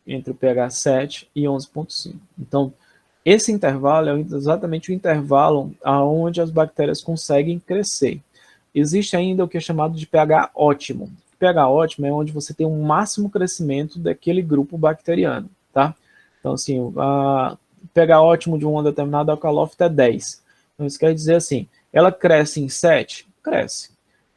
entre o pH 7 e 11,5. Então, esse intervalo é exatamente o intervalo onde as bactérias conseguem crescer. Existe ainda o que é chamado de pH ótimo. pH ótimo é onde você tem um máximo crescimento daquele grupo bacteriano, tá? Então, assim, o pH ótimo de uma determinada alcalófita é 10. Então, isso quer dizer assim, ela cresce em 7? Cresce.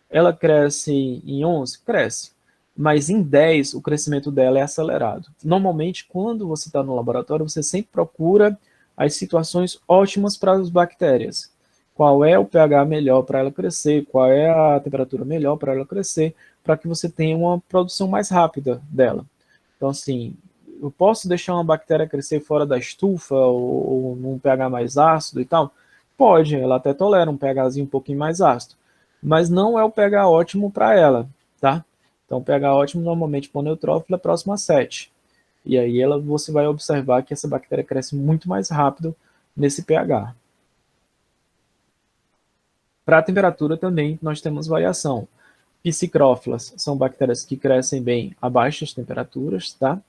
Ela cresce em 11? Cresce. Mas em 10, o crescimento dela é acelerado. Normalmente, quando você está no laboratório, você sempre procura as situações ótimas para as bactérias. Qual é o pH melhor para ela crescer, qual é a temperatura melhor para ela crescer, para que você tenha uma produção mais rápida dela. Então, assim, eu posso deixar uma bactéria crescer fora da estufa ou num pH mais ácido e tal? Pode, ela até tolera um pHzinho um pouquinho mais ácido, mas não é o pH ótimo para ela, tá? Então, o pH ótimo normalmente para o neutrófilo é próximo a 7. E aí você vai observar que essa bactéria cresce muito mais rápido nesse pH. Para a temperatura também nós temos variação. Psicrófilas são bactérias que crescem bem a baixas temperaturas, tá?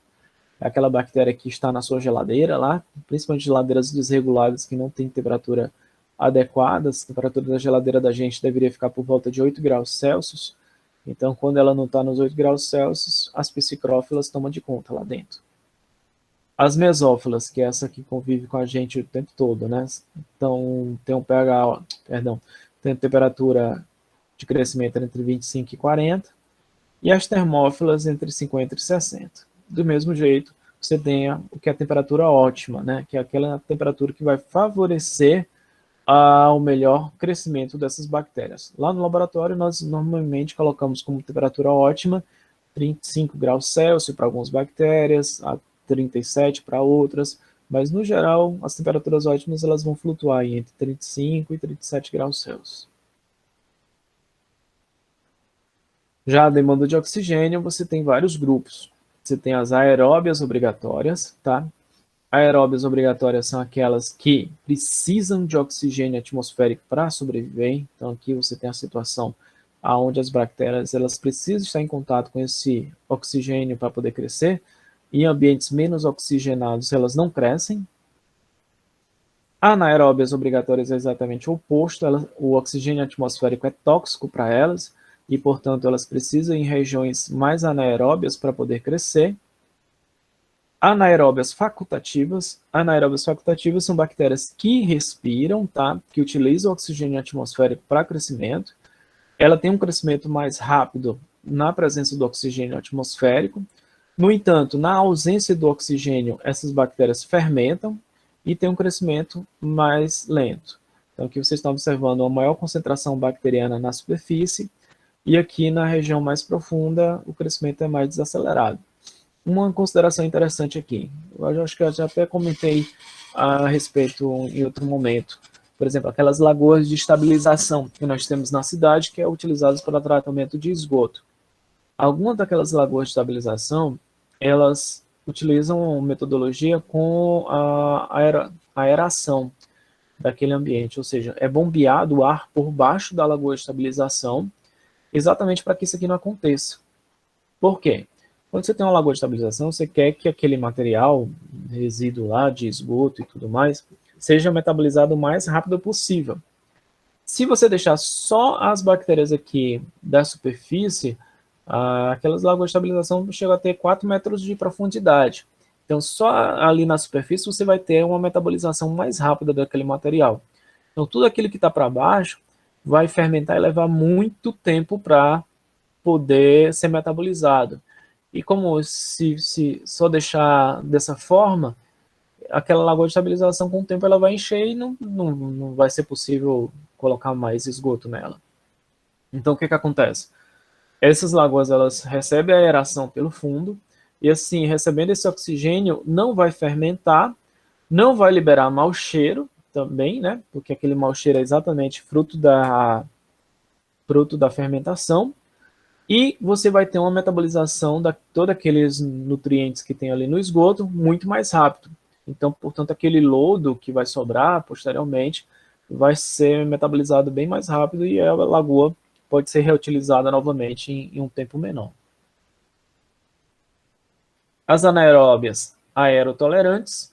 É aquela bactéria que está na sua geladeira lá, principalmente geladeiras desreguladas que não tem temperatura adequada. A temperatura da geladeira da gente deveria ficar por volta de 8 graus Celsius. Então, quando ela não está nos 8 graus Celsius, as psicrófilas tomam de conta lá dentro. As mesófilas, que é essa que convive com a gente o tempo todo, né? Então, tem um pH, tem temperatura de crescimento entre 25 e 40, e as termófilas entre 50 e 60. Do mesmo jeito, você tem o que é a temperatura ótima, né? Que é aquela temperatura que vai favorecer ao melhor crescimento dessas bactérias. Lá no laboratório, nós normalmente colocamos como temperatura ótima 35 graus Celsius para algumas bactérias, a 37 para outras, mas no geral, as temperaturas ótimas elas vão flutuar entre 35 e 37 graus Celsius. Já a demanda de oxigênio, você tem vários grupos. Você tem as aeróbias obrigatórias, tá? Aeróbias obrigatórias são aquelas que precisam de oxigênio atmosférico para sobreviver. Então, aqui você tem a situação onde as bactérias elas precisam estar em contato com esse oxigênio para poder crescer. Em ambientes menos oxigenados, elas não crescem. Anaeróbias obrigatórias é exatamente o oposto. O oxigênio atmosférico é tóxico para elas e, portanto, elas precisam em regiões mais anaeróbias para poder crescer. Anaeróbias facultativas. Anaeróbias facultativas são bactérias que respiram, tá? Que utilizam oxigênio atmosférico para crescimento. Ela tem um crescimento mais rápido na presença do oxigênio atmosférico. No entanto, na ausência do oxigênio, essas bactérias fermentam e têm um crescimento mais lento. Então, aqui vocês estão observando uma maior concentração bacteriana na superfície e aqui na região mais profunda o crescimento é mais desacelerado. Uma consideração interessante aqui, eu acho que eu já até comentei a respeito em outro momento. Por exemplo, aquelas lagoas de estabilização que nós temos na cidade, que é utilizadas para tratamento de esgoto. Algumas daquelas lagoas de estabilização, elas utilizam metodologia com a aeração daquele ambiente, ou seja, é bombeado o ar por baixo da lagoa de estabilização, exatamente para que isso aqui não aconteça. Por quê? Quando você tem uma lagoa de estabilização, você quer que aquele material, resíduo lá de esgoto e tudo mais, seja metabolizado o mais rápido possível. Se você deixar só as bactérias aqui da superfície, aquelas lagoas de estabilização chegam a ter 4 metros de profundidade. Então, só ali na superfície você vai ter uma metabolização mais rápida daquele material. Então, tudo aquilo que está para baixo vai fermentar e levar muito tempo para poder ser metabolizado. E como se só deixar dessa forma, aquela lagoa de estabilização com o tempo ela vai encher e não vai ser possível colocar mais esgoto nela. Então, o que acontece? Essas lagoas elas recebem a aeração pelo fundo e assim, recebendo esse oxigênio, não vai fermentar, não vai liberar mau cheiro também, né? Porque aquele mau cheiro é exatamente fruto da fermentação. E você vai ter uma metabolização de todos aqueles nutrientes que tem ali no esgoto muito mais rápido. Então, portanto, aquele lodo que vai sobrar posteriormente vai ser metabolizado bem mais rápido e a lagoa pode ser reutilizada novamente em um tempo menor. As anaeróbias aerotolerantes,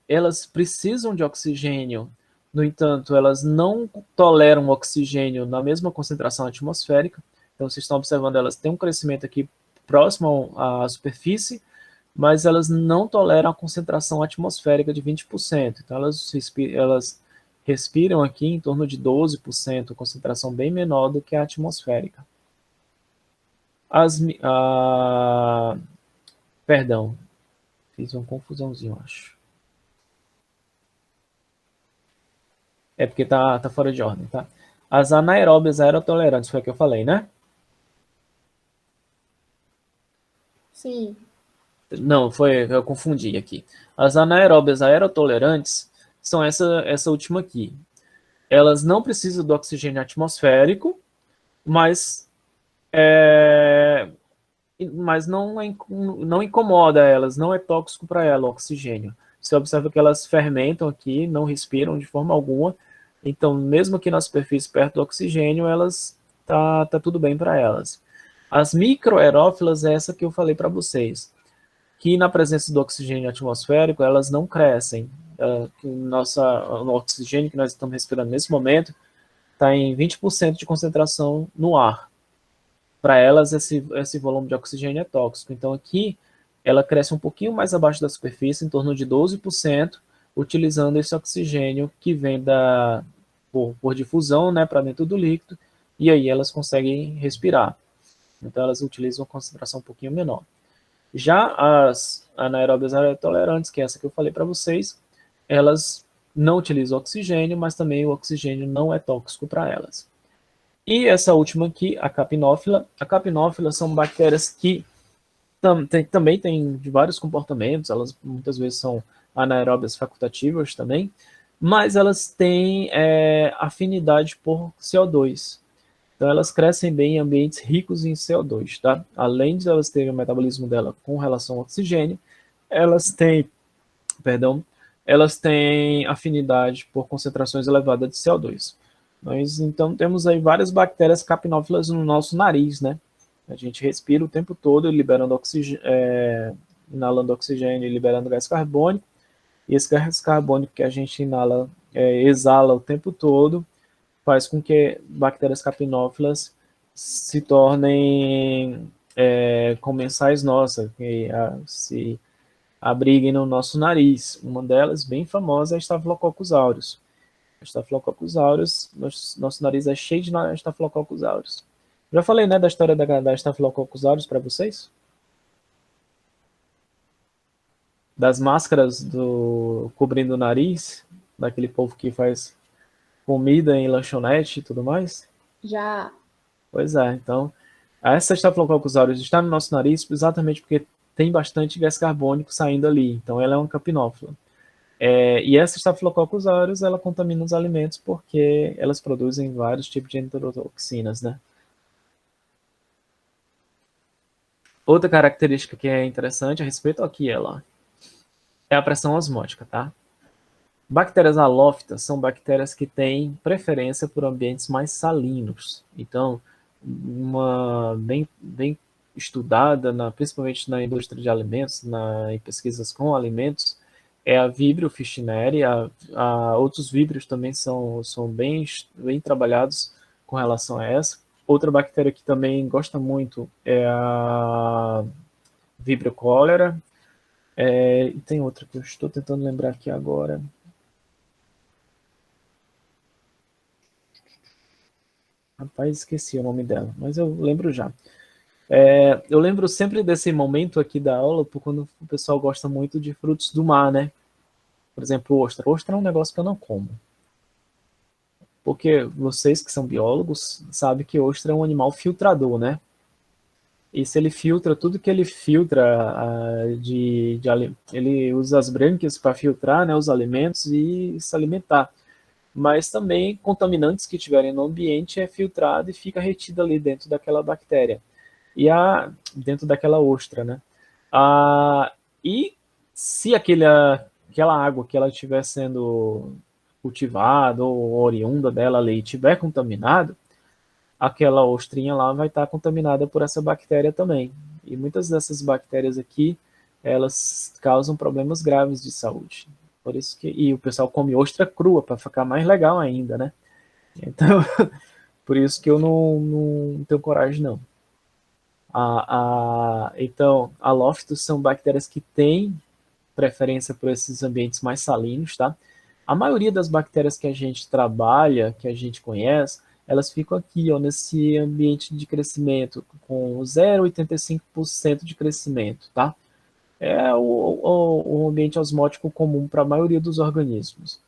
elas precisam de oxigênio, no entanto, elas não toleram oxigênio na mesma concentração atmosférica. Então, vocês estão observando, elas têm um crescimento aqui próximo à superfície, mas elas não toleram a concentração atmosférica de 20%. Então, elas respiram aqui em torno de 12%, concentração bem menor do que a atmosférica. Perdão, fiz uma confusãozinha, acho. É porque tá fora de ordem, tá? As anaeróbias aerotolerantes, foi o que eu falei, né? Sim. Não, eu confundi aqui. As anaeróbias aerotolerantes são essa última aqui. Elas não precisam do oxigênio atmosférico, mas não incomoda elas, não é tóxico para ela o oxigênio. Você observa que elas fermentam aqui, não respiram de forma alguma, então mesmo aqui na superfície perto do oxigênio, elas tá tudo bem para elas. As microaerófilas é essa que eu falei para vocês, que na presença do oxigênio atmosférico, elas não crescem. O oxigênio que nós estamos respirando nesse momento está em 20% de concentração no ar. Para elas, esse volume de oxigênio é tóxico. Então, aqui, ela cresce um pouquinho mais abaixo da superfície, em torno de 12%, utilizando esse oxigênio que vem por difusão, né, para dentro do líquido, e aí elas conseguem respirar. Então, elas utilizam uma concentração um pouquinho menor. Já as anaeróbias aerotolerantes, que é essa que eu falei para vocês, elas não utilizam oxigênio, mas também o oxigênio não é tóxico para elas. E essa última aqui, a capinófila. A capinófila são bactérias que também têm vários comportamentos, elas muitas vezes são anaeróbias facultativas também, mas elas têm afinidade por CO2. Então, elas crescem bem em ambientes ricos em CO2, tá? Além de elas terem o metabolismo dela com relação ao oxigênio, elas têm afinidade por concentrações elevadas de CO2. Nós, então, temos aí várias bactérias capinófilas no nosso nariz, né? A gente respira o tempo todo, liberando oxigênio, inalando oxigênio e liberando gás carbônico. E esse gás carbônico que a gente exala o tempo todo, faz com que bactérias capinófilas se tornem comensais nossas, que se abriguem no nosso nariz. Uma delas, bem famosa, é a Staphylococcus aureus. A Staphylococcus aureus, nosso nariz é cheio de Staphylococcus aureus. Já falei, né, da história da Staphylococcus aureus para vocês? Das máscaras cobrindo o nariz, daquele povo que faz comida em lanchonete e tudo mais? Já. Pois é, então, essa Staphylococcus aureus está no nosso nariz exatamente porque tem bastante gás carbônico saindo ali, então ela é uma capinófila. E essa Staphylococcus aureus, ela contamina os alimentos porque elas produzem vários tipos de enterotoxinas, né? Outra característica que é interessante a respeito aqui, ela é a pressão osmótica, tá? Bactérias halófitas são bactérias que têm preferência por ambientes mais salinos. Então, uma bem estudada, principalmente na indústria de alimentos, em pesquisas com alimentos, é a Vibrio fichineri, outros víbrios também são bem trabalhados com relação a essa. Outra bactéria que também gosta muito é a Vibrio cholera, e tem outra que eu estou tentando lembrar aqui agora. Rapaz, esqueci o nome dela, mas eu lembro já. Eu lembro sempre desse momento aqui da aula, por quando o pessoal gosta muito de frutos do mar, né? Por exemplo, ostra. Ostra é um negócio que eu não como. Porque vocês que são biólogos sabem que ostra é um animal filtrador, né? E se ele filtra, tudo que ele filtra, ele usa as brânquias para filtrar, né, os alimentos e se alimentar. Mas também contaminantes que tiverem no ambiente é filtrado e fica retido ali dentro daquela bactéria. Dentro daquela ostra, né? E se aquela água que ela estiver sendo cultivada ou oriunda dela ali estiver contaminada, aquela ostrinha lá vai estar contaminada por essa bactéria também. E muitas dessas bactérias aqui, elas causam problemas graves de saúde. Por isso e o pessoal come ostra crua para ficar mais legal ainda, né? Então, por isso que eu não tenho coragem não. Então, halófitos são bactérias que têm preferência por esses ambientes mais salinos, tá? A maioria das bactérias que a gente trabalha, que a gente conhece, elas ficam aqui, ó, nesse ambiente de crescimento, com 0,85% de crescimento, tá? É o ambiente osmótico comum para a maioria dos organismos.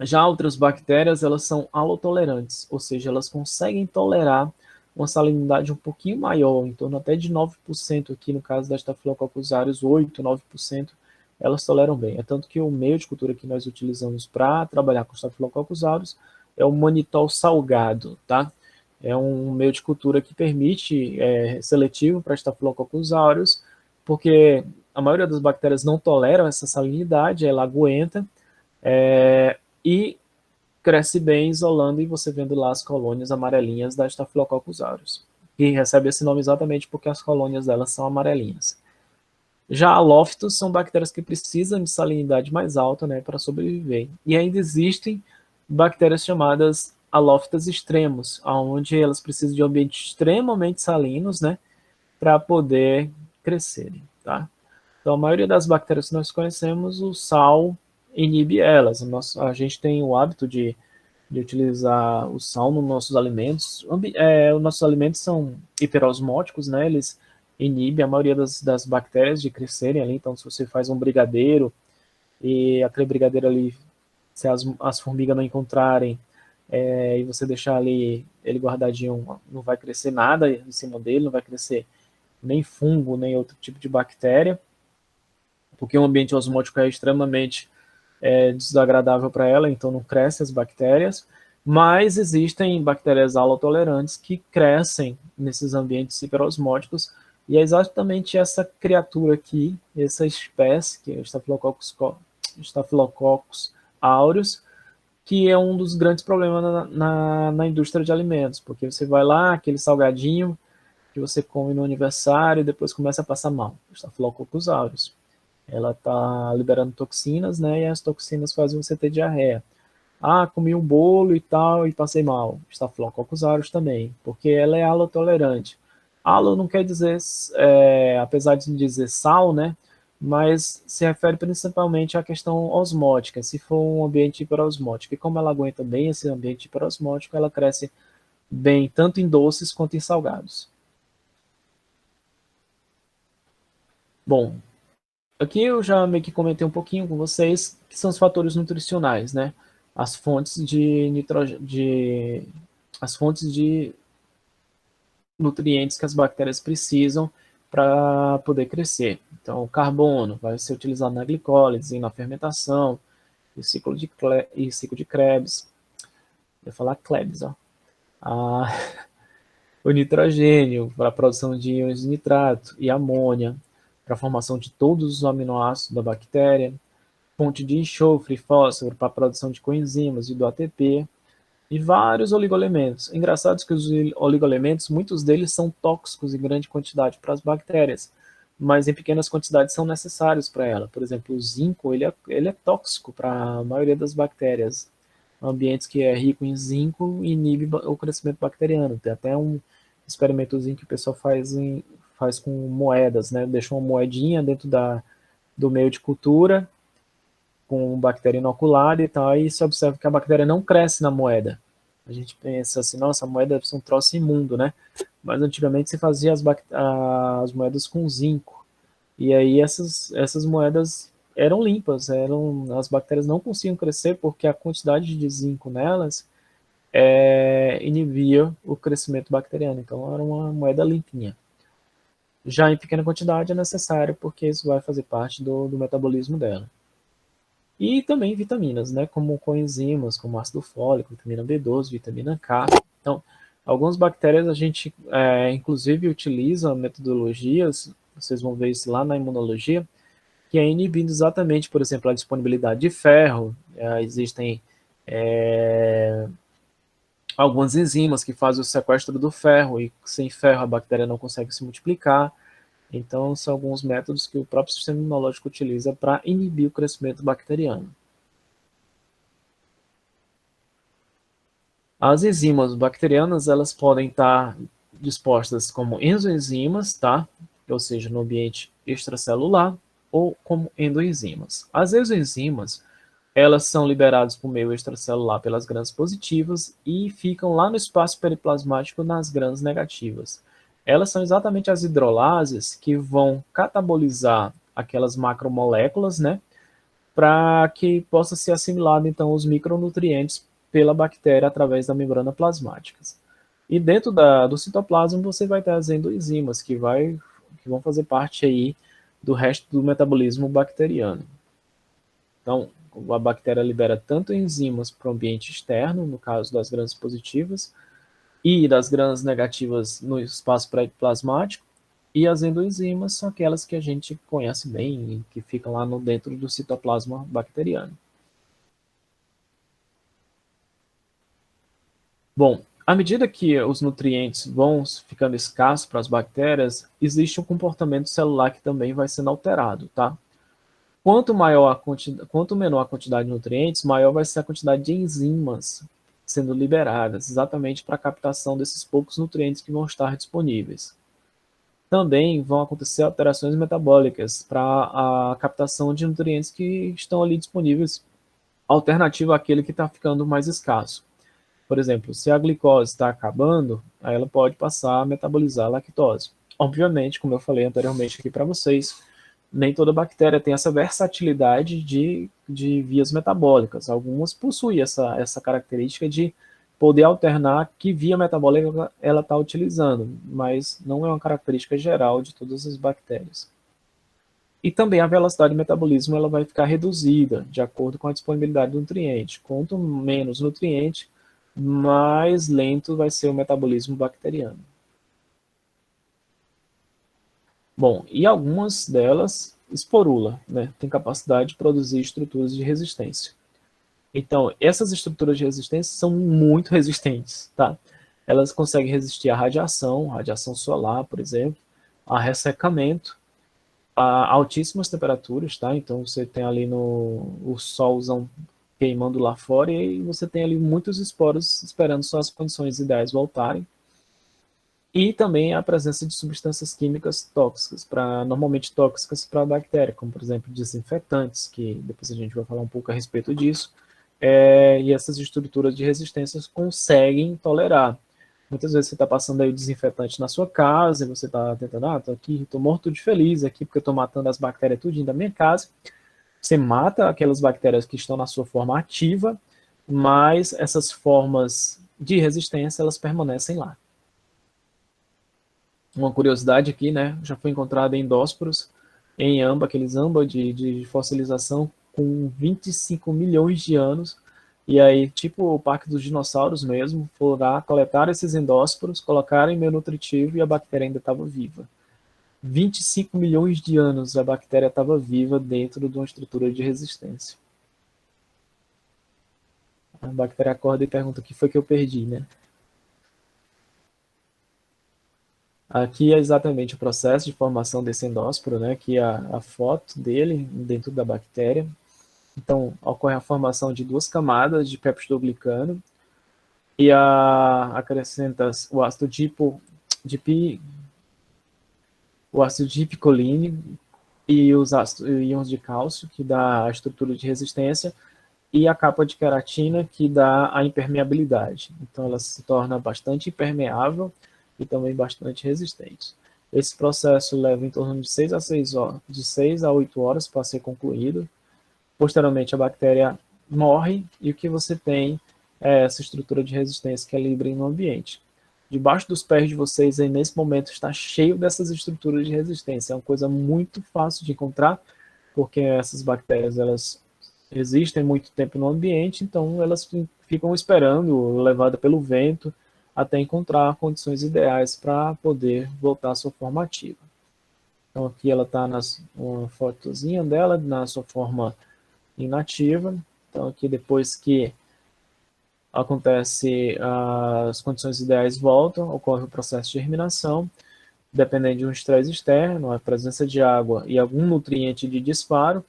Já outras bactérias, elas são halotolerantes, ou seja, elas conseguem tolerar uma salinidade um pouquinho maior, em torno até de 9%, aqui no caso das Staphylococcus aureus, 8, 9%, elas toleram bem. É tanto que o meio de cultura que nós utilizamos para trabalhar com Staphylococcus aureus é o manitol salgado, tá? É um meio de cultura que permite, seletivo para Staphylococcus aureus, porque a maioria das bactérias não toleram essa salinidade, ela aguenta, e cresce bem isolando, e você vendo lá as colônias amarelinhas da Staphylococcus aureus, que recebe esse nome exatamente porque as colônias delas são amarelinhas. Já halófitos são bactérias que precisam de salinidade mais alta, né, para sobreviver. E ainda existem bactérias chamadas halófitas extremos, onde elas precisam de ambientes extremamente salinos, né, para poder crescerem, tá? Então, a maioria das bactérias que nós conhecemos, o sal inibe elas. A gente tem o hábito de utilizar o sal nos nossos alimentos. Os nossos alimentos são hiperosmóticos, né? Eles inibem a maioria das bactérias de crescerem ali. Então, se você faz um brigadeiro e aquele brigadeiro ali, se as formigas não encontrarem, e você deixar ali ele guardadinho, não vai crescer nada em cima dele, não vai crescer nem fungo, nem outro tipo de bactéria, porque o ambiente osmótico é extremamente desagradável para ela, então não crescem as bactérias, mas existem bactérias halotolerantes que crescem nesses ambientes hiperosmóticos, e é exatamente essa criatura aqui, essa espécie, que é o Staphylococcus aureus, que é um dos grandes problemas na indústria de alimentos, porque você vai lá, aquele salgadinho que você come no aniversário e depois começa a passar mal, Staphylococcus aureus. Ela está liberando toxinas, né, e as toxinas fazem você ter diarreia. Comi um bolo e tal e passei mal. Staphylococcus aureus também, porque ela é halotolerante. Halo não quer dizer, apesar de dizer sal, né, mas se refere principalmente à questão osmótica, se for um ambiente hiperosmótico. E como ela aguenta bem esse ambiente hiperosmótico, ela cresce bem tanto em doces quanto em salgados. Bom, aqui eu já meio que comentei um pouquinho com vocês que são os fatores nutricionais, né? As fontes de nutrientes que as bactérias precisam para poder crescer. Então, o carbono vai ser utilizado na glicólise, na fermentação, e ciclo de Krebs. Eu ia falar Krebs, ó. O nitrogênio para a produção de íons de nitrato e amônia, para a formação de todos os aminoácidos da bactéria, fonte de enxofre e fósforo para a produção de coenzimas e do ATP, e vários oligoelementos. Engraçado que os oligoelementos, muitos deles são tóxicos em grande quantidade para as bactérias, mas em pequenas quantidades são necessários para ela. Por exemplo, o zinco, ele é tóxico para a maioria das bactérias. Ambientes que é rico em zinco inibe o crescimento bacteriano. Tem até um experimentozinho que o pessoal faz com moedas, né? Deixa uma moedinha dentro do meio de cultura, com bactéria inoculada e tal, e se observa que a bactéria não cresce na moeda. A gente pensa assim, nossa, a moeda deve ser um troço imundo, né? Mas antigamente se fazia as moedas com zinco. E aí essas moedas eram limpas, as bactérias não conseguiam crescer porque a quantidade de zinco nelas inibia o crescimento bacteriano. Então era uma moeda limpinha. Já em pequena quantidade é necessário porque isso vai fazer parte do metabolismo dela. E também vitaminas, né, como coenzimas, como ácido fólico, vitamina B12, vitamina K. Então, algumas bactérias a gente, inclusive, utiliza metodologias, vocês vão ver isso lá na imunologia, que é inibindo exatamente, por exemplo, a disponibilidade de ferro. Existem algumas enzimas que fazem o sequestro do ferro, e sem ferro a bactéria não consegue se multiplicar. Então, são alguns métodos que o próprio sistema imunológico utiliza para inibir o crescimento bacteriano. As enzimas bacterianas, elas podem estar dispostas como enzoenzimas, tá? Ou seja, no ambiente extracelular, ou como endoenzimas. As exoenzimas, elas são liberadas por meio extracelular pelas grãs positivas e ficam lá no espaço periplasmático nas grãs negativas. Elas são exatamente as hidrolases que vão catabolizar aquelas macromoléculas, né? Para que possa ser assimilado, então, os micronutrientes pela bactéria através da membrana plasmática. E dentro do citoplasma você vai ter as endoenzimas, que vão fazer parte aí do resto do metabolismo bacteriano. Então, a bactéria libera tanto enzimas para o ambiente externo, no caso das grãs positivas, e das grãs negativas no espaço plasmático, e as endoenzimas são aquelas que a gente conhece bem e que ficam lá no dentro do citoplasma bacteriano. Bom, à medida que os nutrientes vão ficando escassos para as bactérias, existe um comportamento celular que também vai sendo alterado, tá? Quanto menor a quantidade de nutrientes, maior vai ser a quantidade de enzimas sendo liberadas, exatamente para a captação desses poucos nutrientes que vão estar disponíveis. Também vão acontecer alterações metabólicas para a captação de nutrientes que estão ali disponíveis, alternativo àquele que está ficando mais escasso. Por exemplo, se a glicose está acabando, aí ela pode passar a metabolizar a lactose. Obviamente, como eu falei anteriormente aqui para vocês, nem toda bactéria tem essa versatilidade de vias metabólicas. Algumas possuem essa característica de poder alternar que via metabólica ela está utilizando, mas não é uma característica geral de todas as bactérias. E também a velocidade de metabolismo ela vai ficar reduzida de acordo com a disponibilidade do nutriente. Quanto menos nutriente, mais lento vai ser o metabolismo bacteriano. Bom, e algumas delas esporula, né? Tem capacidade de produzir estruturas de resistência. Então, essas estruturas de resistência são muito resistentes, tá? Elas conseguem resistir à radiação solar, por exemplo, a ressecamento, a altíssimas temperaturas, tá? Então, você tem ali o solzão queimando lá fora e você tem ali muitos esporos esperando suas condições ideais voltarem. E também a presença de substâncias químicas tóxicas, normalmente tóxicas para a bactéria, como por exemplo desinfetantes, que depois a gente vai falar um pouco a respeito disso, e essas estruturas de resistência conseguem tolerar. Muitas vezes você está passando aí o desinfetante na sua casa, e você está tentando, estou aqui, estou morto de feliz aqui, porque eu estou matando as bactérias tudinho da minha casa. Você mata aquelas bactérias que estão na sua forma ativa, mas essas formas de resistência, elas permanecem lá. Uma curiosidade aqui, né? Já foi encontrado endósporos em âmbar, aqueles âmbar de fossilização com 25 milhões de anos. E aí, tipo o Parque dos Dinossauros mesmo, foram lá, coletaram esses endósporos, colocaram em meio nutritivo e a bactéria ainda estava viva. 25 milhões de anos a bactéria estava viva dentro de uma estrutura de resistência. A bactéria acorda e pergunta o que foi que eu perdi, né? Aqui é exatamente o processo de formação desse endósporo, né? Aqui é a foto dele dentro da bactéria. Então, ocorre a formação de duas camadas de peptidoglicano e acrescenta o ácido dipicoline e os íons de cálcio, que dá a estrutura de resistência, e a capa de queratina, que dá a impermeabilidade. Então, ela se torna bastante impermeável e também bastante resistente. Esse processo leva em torno de 6 a 8 horas para ser concluído. Posteriormente, a bactéria morre e o que você tem é essa estrutura de resistência que é livre no ambiente. Debaixo dos pés de vocês, aí, nesse momento, está cheio dessas estruturas de resistência. É uma coisa muito fácil de encontrar, porque essas bactérias elas existem muito tempo no ambiente, então elas ficam esperando, levada pelo vento, até encontrar condições ideais para poder voltar à sua forma ativa. Então aqui ela está uma fotozinha dela, na sua forma inativa. Então aqui depois que acontece as condições ideais voltam, ocorre o processo de germinação, dependendo de um estresse externo, a presença de água e algum nutriente de disparo.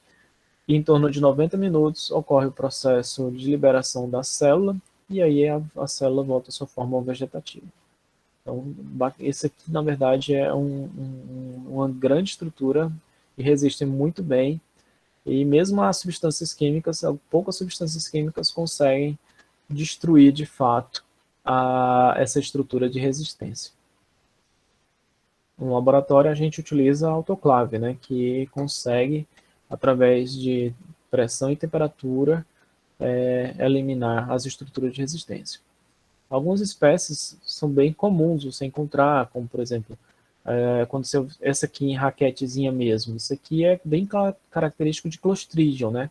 E em torno de 90 minutos ocorre o processo de liberação da célula e aí a célula volta à sua forma vegetativa. Então, esse aqui, na verdade, é uma grande estrutura e resiste muito bem. E mesmo as substâncias químicas, poucas substâncias químicas conseguem destruir, de fato, essa estrutura de resistência. No laboratório, a gente utiliza a autoclave, né, que consegue, através de pressão e temperatura, eliminar as estruturas de resistência. Algumas espécies são bem comuns você encontrar, como, por exemplo, essa aqui em raquetezinha mesmo. Isso aqui é bem característico de Clostridium, né?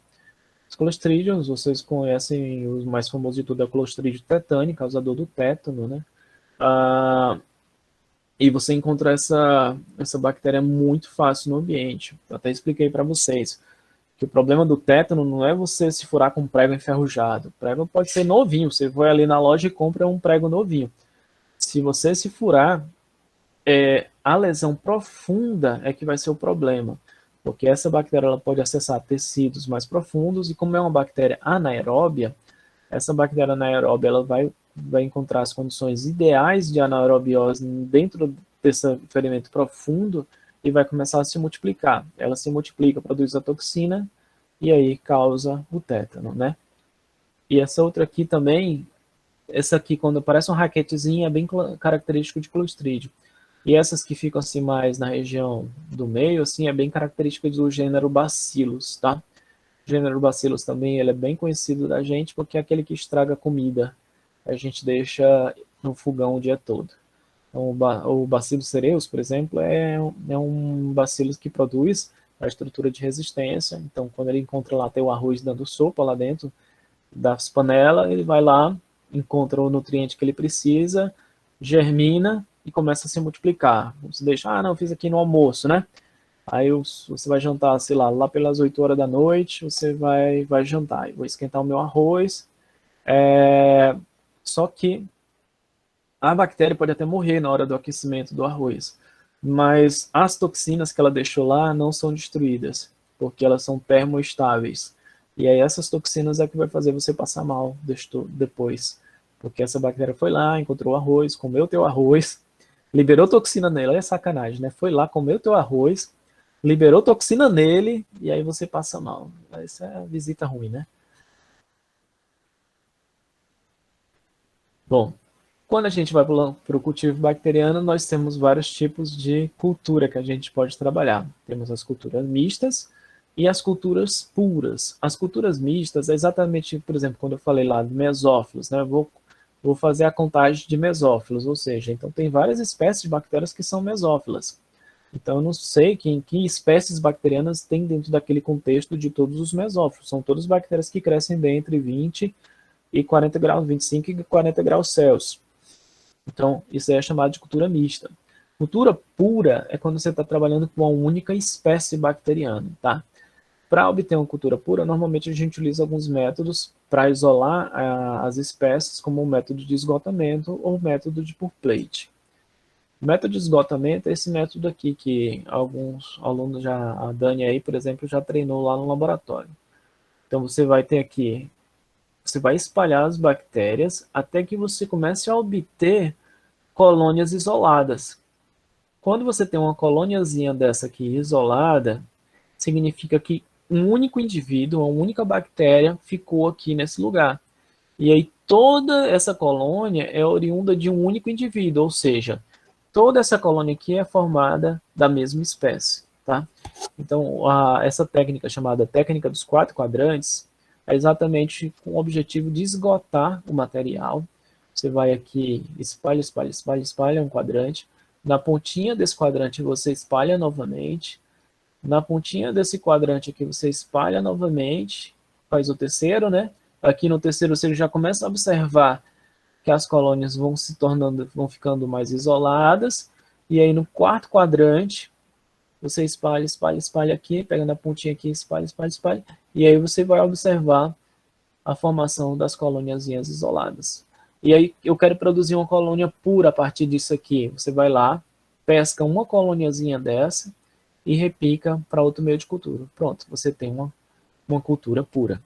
Os Clostridiums, vocês conhecem, o mais famoso de tudo é o Clostridium tetani, causador do tétano, né? E você encontra essa bactéria muito fácil no ambiente. Eu até expliquei para vocês que o problema do tétano não é você se furar com um prego enferrujado. O prego pode ser novinho, você vai ali na loja e compra um prego novinho. Se você se furar, a lesão profunda é que vai ser o problema, porque essa bactéria ela pode acessar tecidos mais profundos e como é uma bactéria anaeróbia, essa bactéria anaeróbia ela vai encontrar as condições ideais de anaerobiose dentro desse ferimento profundo e vai começar a se multiplicar. Ela se multiplica, produz a toxina e aí causa o tétano, né? E essa outra aqui também, essa aqui quando aparece uma raquetezinha é bem característico de Clostridium. E essas que ficam assim mais na região do meio, assim, é bem característica do gênero Bacillus, tá? O gênero Bacillus também ele é bem conhecido da gente porque é aquele que estraga comida. A gente deixa no fogão o dia todo. Então, o Bacillus cereus, por exemplo, é um bacillus que produz a estrutura de resistência. Então, quando ele encontra lá, tem o arroz dando sopa lá dentro das panelas, ele vai lá, encontra o nutriente que ele precisa, germina e começa a se multiplicar. Você deixa, não, fiz aqui no almoço, né? Aí você vai jantar, sei lá pelas 8 horas da noite, você vai jantar. Eu vou esquentar o meu arroz. Só que a bactéria pode até morrer na hora do aquecimento do arroz, mas as toxinas que ela deixou lá não são destruídas, porque elas são termoestáveis. E aí essas toxinas é que vai fazer você passar mal depois, porque essa bactéria foi lá, encontrou o arroz, comeu teu arroz, liberou toxina nele, olha sacanagem, né? Foi lá, comeu teu arroz, liberou toxina nele, e aí você passa mal. Essa é a visita ruim, né? Bom, quando a gente vai para o cultivo bacteriano, nós temos vários tipos de cultura que a gente pode trabalhar. Temos as culturas mistas e as culturas puras. As culturas mistas é exatamente, por exemplo, quando eu falei lá de mesófilos, né? Eu vou fazer a contagem de mesófilos, ou seja, então tem várias espécies de bactérias que são mesófilas. Então eu não sei que espécies bacterianas tem dentro daquele contexto de todos os mesófilos. São todas bactérias que crescem bem entre 20 e 40 graus, 25 e 40 graus Celsius. Então, isso aí é chamado de cultura mista. Cultura pura é quando você está trabalhando com uma única espécie bacteriana, tá? Para obter uma cultura pura, normalmente a gente utiliza alguns métodos para isolar as espécies, como o método de esgotamento ou o método de pour plate. O método de esgotamento é esse método aqui, que alguns alunos já, a Dani aí, por exemplo, já treinou lá no laboratório. Então, você vai ter aqui, você vai espalhar as bactérias até que você comece a obter colônias isoladas. Quando você tem uma colôniazinha dessa aqui isolada, significa que um único indivíduo, uma única bactéria ficou aqui nesse lugar. E aí toda essa colônia é oriunda de um único indivíduo, ou seja, toda essa colônia aqui é formada da mesma espécie, tá? Então, essa técnica chamada técnica dos 4 quadrantes é exatamente com o objetivo de esgotar o material. Você vai aqui, espalha, espalha, espalha, espalha um quadrante. Na pontinha desse quadrante você espalha novamente. Na pontinha desse quadrante aqui você espalha novamente, faz o terceiro, né? Aqui no terceiro você já começa a observar que as colônias vão se tornando, vão ficando mais isoladas. E aí no quarto quadrante, você espalha, espalha, espalha aqui, pega na pontinha aqui, espalha, espalha, espalha. E aí você vai observar a formação das colôniazinhas isoladas. E aí eu quero produzir uma colônia pura a partir disso aqui. Você vai lá, pesca uma colôniazinha dessa e replica para outro meio de cultura. Pronto, você tem uma cultura pura.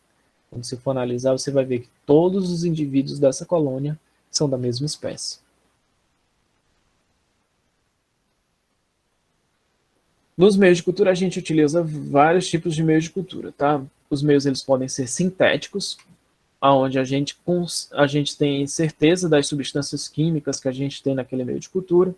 Quando você for analisar, você vai ver que todos os indivíduos dessa colônia são da mesma espécie. Nos meios de cultura, a gente utiliza vários tipos de meios de cultura, tá? Os meios, eles podem ser sintéticos, onde a gente tem certeza das substâncias químicas que a gente tem naquele meio de cultura.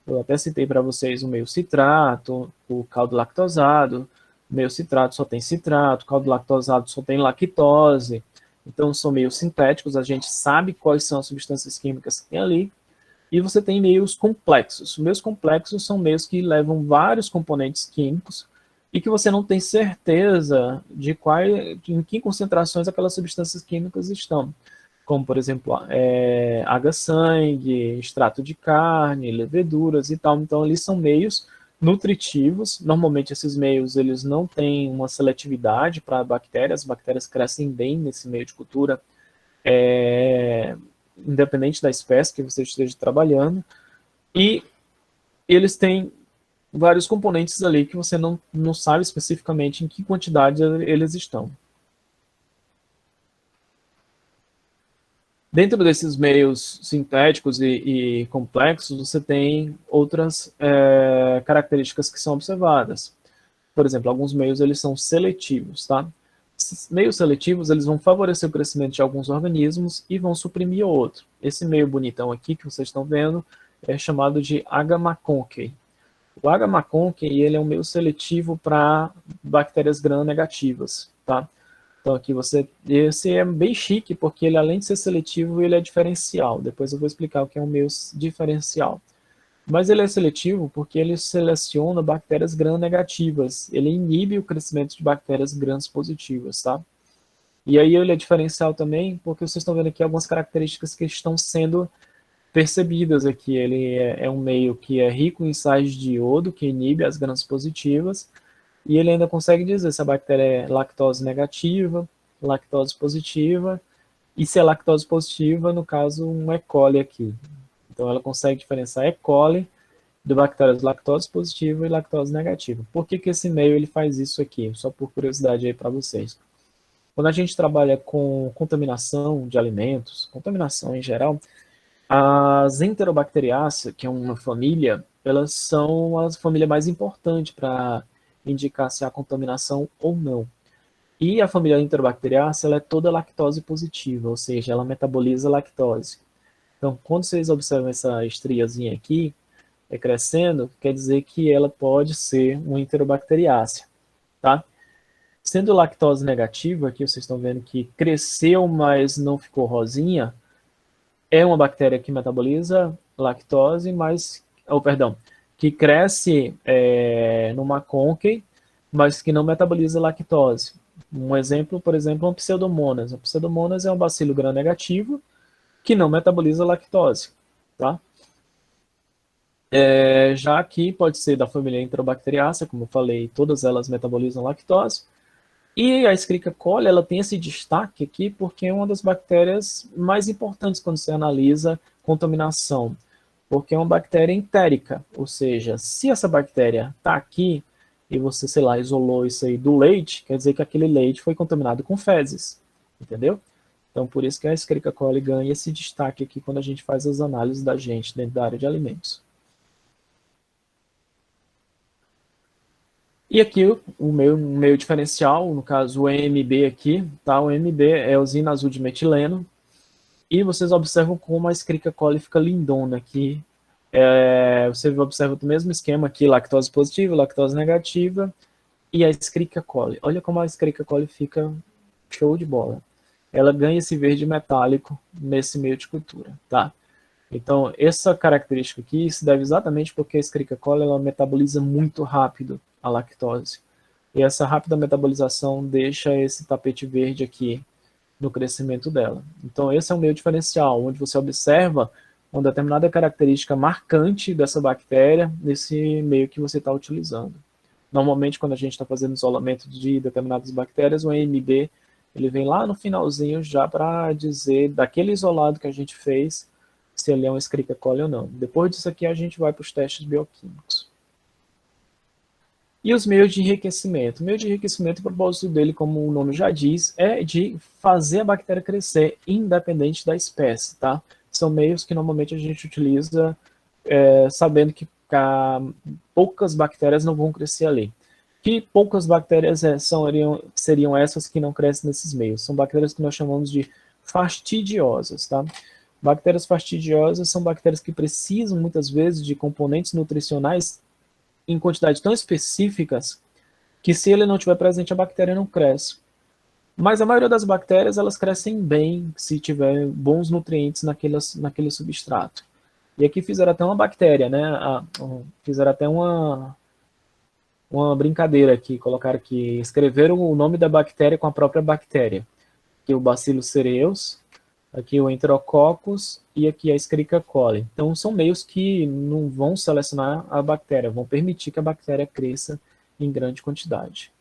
Eu até citei para vocês o meio citrato, o caldo lactosado. O meio citrato só tem citrato, o caldo lactosado só tem lactose. Então, são meios sintéticos, a gente sabe quais são as substâncias químicas que tem ali. E você tem meios complexos. Meios complexos são meios que levam vários componentes químicos e que você não tem certeza de em que concentrações aquelas substâncias químicas estão. Como, por exemplo, água-sangue, extrato de carne, leveduras e tal. Então, eles são meios nutritivos. Normalmente, esses meios eles não têm uma seletividade para bactérias. As bactérias crescem bem nesse meio de cultura, independente da espécie que você esteja trabalhando. E eles têm vários componentes ali que você não sabe especificamente em que quantidade eles estão. Dentro desses meios sintéticos e complexos, você tem outras características que são observadas. Por exemplo, alguns meios eles são seletivos, tá? Esses meios seletivos eles vão favorecer o crescimento de alguns organismos e vão suprimir outro. Esse meio bonitão aqui que vocês estão vendo é chamado de H-McConkey. O H-McConkey ele é um meio seletivo para bactérias gram-negativas, tá? Então aqui esse é bem chique porque ele além de ser seletivo, ele é diferencial. Depois eu vou explicar o que é um meio diferencial. Mas ele é seletivo porque ele seleciona bactérias gram-negativas. Ele inibe o crescimento de bactérias gram-positivas, tá? E aí ele é diferencial também porque vocês estão vendo aqui algumas características que estão sendo percebidas aqui. Ele é um meio que é rico em sais de iodo, que inibe as gram-positivas, e ele ainda consegue dizer se a bactéria é lactose negativa, lactose positiva, e se é lactose positiva, no caso, um E. coli aqui. Então, ela consegue diferenciar E. coli de bactérias lactose positiva e lactose negativa. Por que esse meio ele faz isso aqui? Só por curiosidade aí para vocês. Quando a gente trabalha com contaminação de alimentos, contaminação em geral, as Enterobacteriaceae, que é uma família, elas são a família mais importante para indicar se há contaminação ou não. E a família Enterobacteriaceae, ela é toda lactose positiva, ou seja, ela metaboliza lactose. Então, quando vocês observam essa estriazinha aqui, crescendo, quer dizer que ela pode ser uma Enterobacteriaceae, tá? Sendo lactose negativa, aqui vocês estão vendo que cresceu, mas não ficou rosinha, é uma bactéria que metaboliza lactose, que cresce no McConkey, mas que não metaboliza lactose. Um exemplo, por exemplo, é um Pseudomonas. O Pseudomonas é um bacilo gram-negativo que não metaboliza lactose, tá? Já aqui pode ser da família Enterobacteriaceae, como eu falei, todas elas metabolizam lactose. E a Escherichia coli, ela tem esse destaque aqui porque é uma das bactérias mais importantes quando você analisa contaminação. Porque é uma bactéria entérica, ou seja, se essa bactéria está aqui e você, sei lá, isolou isso aí do leite, quer dizer que aquele leite foi contaminado com fezes, entendeu? Então, por isso que a Escherichia coli ganha esse destaque aqui quando a gente faz as análises da gente dentro da área de alimentos. E aqui o meu diferencial, no caso o EMB aqui, tá? O EMB é usina azul de metileno. E vocês observam como a Escherichia coli fica lindona aqui. Você observa o mesmo esquema aqui, lactose positiva, lactose negativa, e a Escherichia coli. Olha como a Escherichia coli fica show de bola. Ela ganha esse verde metálico nesse meio de cultura, tá? Então, essa característica aqui se deve exatamente porque a Escherichia coli ela metaboliza muito rápido a lactose. E essa rápida metabolização deixa esse tapete verde aqui no crescimento dela. Então, esse é o meio diferencial, onde você observa uma determinada característica marcante dessa bactéria nesse meio que você está utilizando. Normalmente, quando a gente está fazendo isolamento de determinadas bactérias, o EMB ele vem lá no finalzinho já para dizer daquele isolado que a gente fez se ele é um Escherichia coli ou não. Depois disso aqui, a gente vai para os testes bioquímicos. E os meios de enriquecimento. O meio de enriquecimento, o propósito dele, como o nome já diz, é de fazer a bactéria crescer independente da espécie, tá? São meios que normalmente a gente utiliza sabendo que poucas bactérias não vão crescer ali. Que poucas bactérias seriam essas que não crescem nesses meios? São bactérias que nós chamamos de fastidiosas, tá? Bactérias fastidiosas são bactérias que precisam muitas vezes de componentes nutricionais em quantidades tão específicas que se ele não estiver presente a bactéria não cresce. Mas a maioria das bactérias elas crescem bem se tiver bons nutrientes naquele substrato. E aqui fizeram até uma bactéria, né? Fizeram até uma brincadeira aqui, colocaram aqui, escreveram o nome da bactéria com a própria bactéria. Aqui o Bacillus cereus, aqui o Enterococcus e aqui a Escherichia coli. Então são meios que não vão selecionar a bactéria, vão permitir que a bactéria cresça em grande quantidade.